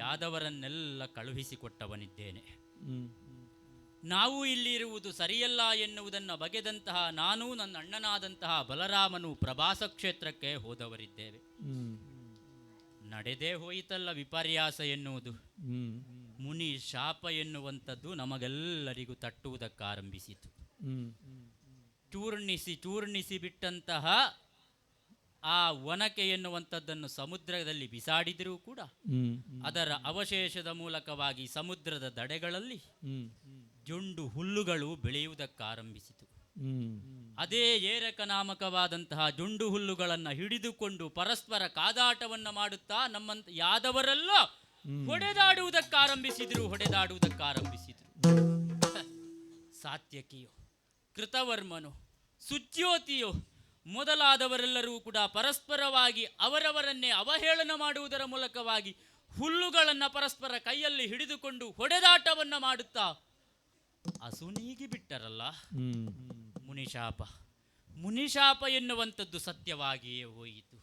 Speaker 2: ಯಾದವರನ್ನೆಲ್ಲ ಕಳುಹಿಸಿಕೊಟ್ಟವನಿದ್ದೇನೆ. ನಾವು ಇಲ್ಲಿ ಇರುವುದು ಸರಿಯಲ್ಲ ಎನ್ನುವುದನ್ನು ಬಗೆದಂತಹ ನಾನು, ನನ್ನ ಅಣ್ಣನಾದಂತಹ ಬಲರಾಮನು ಪ್ರಭಾಸ ಕ್ಷೇತ್ರಕ್ಕೆ ಹೋದವರಿದ್ದೇವೆ. ನಡೆದೇ ಹೋಯಿತಲ್ಲ ವಿಪರ್ಯಾಸ ಎನ್ನುವುದು. ಮುನಿ ಶಾಪ ಎನ್ನುವಂಥದ್ದು ನಮಗೆಲ್ಲರಿಗೂ ತಟ್ಟುವುದಕ್ಕಾರಂಭಿಸಿತು. ಚೂರ್ಣಿಸಿ ಬಿಟ್ಟಂತಹ ಆ ಒನಕೆ ಎನ್ನುವಂಥದ್ದನ್ನು ಸಮುದ್ರದಲ್ಲಿ ಬಿಸಾಡಿದರೂ ಕೂಡ ಅದರ ಅವಶೇಷದ ಮೂಲಕವಾಗಿ ಸಮುದ್ರದ ದಡೆಗಳಲ್ಲಿ ಜೊಂಡು ಹುಲ್ಲುಗಳು ಬೆಳೆಯುವುದಕ್ಕಾರಂಭಿಸಿತು. ಅದೇ ಏರಕನಾಮಕವಾದಂತಹ ಜೊಂಡು ಹುಲ್ಲುಗಳನ್ನು ಹಿಡಿದುಕೊಂಡು ಪರಸ್ಪರ ಕಾದಾಟವನ್ನು ಮಾಡುತ್ತಾ ನಮ್ಮಂತ ಯಾದವರೆಲ್ಲ ಹೊಡೆದಾಡುವುದಕ್ಕಾರಂಭಿಸಿದ್ರು. ಸಾತ್ಯಕಿಯೋ, ಕೃತವರ್ಮನು, ಸುಚ್ಯೋತಿಯೋ ಮೊದಲಾದವರೆಲ್ಲರೂ ಕೂಡ ಪರಸ್ಪರವಾಗಿ ಅವರವರನ್ನೇ ಅವಹೇಳನ ಮಾಡುವುದರ ಮೂಲಕವಾಗಿ ಹುಲ್ಲುಗಳನ್ನು ಪರಸ್ಪರ ಕೈಯಲ್ಲಿ ಹಿಡಿದುಕೊಂಡು ಹೊಡೆದಾಟವನ್ನು ಮಾಡುತ್ತಾ ಅಸುನೀಗಿ ಬಿಟ್ಟರಲ್ಲ. ಮುನಿಶಾಪ ಎನ್ನುವಂಥದ್ದು ಸತ್ಯವಾಗಿಯೇ ಹೋಯಿತು.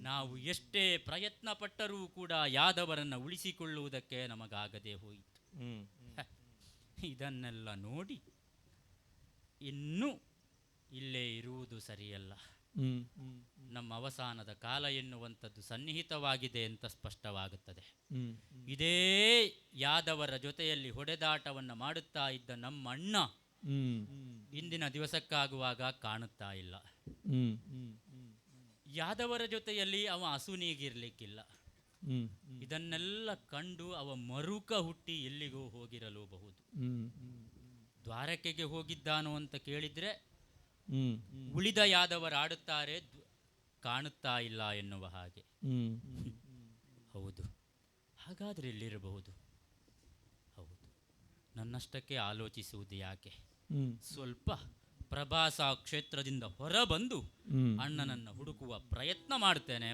Speaker 2: ನಾವು ಎಷ್ಟೇ ಪ್ರಯತ್ನ ಪಟ್ಟರೂ ಕೂಡ ಯಾದವರನ್ನು ಉಳಿಸಿಕೊಳ್ಳುವುದಕ್ಕೆ ನಮಗಾಗದೆ ಹೋಯಿತು. ಇದನ್ನೆಲ್ಲ ನೋಡಿ ಇನ್ನೂ ಇಲ್ಲೇ ಇರುವುದು ಸರಿಯಲ್ಲ. ನಮ್ಮ ಅವಸಾನದ ಕಾಲ ಎನ್ನುವಂಥದ್ದು ಸನ್ನಿಹಿತವಾಗಿದೆ ಅಂತ ಸ್ಪಷ್ಟವಾಗುತ್ತದೆ. ಇದೇ ಯಾದವರ ಜೊತೆಯಲ್ಲಿ ಹೊಡೆದಾಟವನ್ನು ಮಾಡುತ್ತಾ ಇದ್ದ ನಮ್ಮ ಅಣ್ಣ ಇಂದಿನ ದಿವಸಕ್ಕಾಗುವಾಗ ಕಾಣುತ್ತಾ ಇಲ್ಲ. ಯಾದವರ ಜೊತೆಯಲ್ಲಿ ಅವ ಅಸುನೀಗಿರ್ಲಿಕ್ಕಿಲ್ಲ. ಇದನ್ನೆಲ್ಲ ಕಂಡು ಅವ ಮರುಕ ಹುಟ್ಟಿ ಎಲ್ಲಿಗೋ ಹೋಗಿರಲೂಬಹುದು. ದ್ವಾರಕೆಗೆ ಹೋಗಿದ್ದಾನೋ ಅಂತ ಕೇಳಿದ್ರೆ ಉಳಿದ ಯಾದವರು ಆಡುತ್ತಾರೆ, ಕಾಣುತ್ತಾ ಇಲ್ಲ ಎನ್ನುವ ಹಾಗೆ. ಹೌದು, ಹಾಗಾದ್ರೆ ಎಲ್ಲಿರಬಹುದು? ಹೌದು, ನನ್ನಷ್ಟಕ್ಕೆ ಆಲೋಚಿಸುವುದು ಯಾಕೆ? ಸ್ವಲ್ಪ ಪ್ರಭಾಸ ಕ್ಷೇತ್ರದಿಂದ ಹೊರಬಂದು ಅಣ್ಣನನ್ನು ಹುಡುಕುವ ಪ್ರಯತ್ನ ಮಾಡ್ತೇನೆ.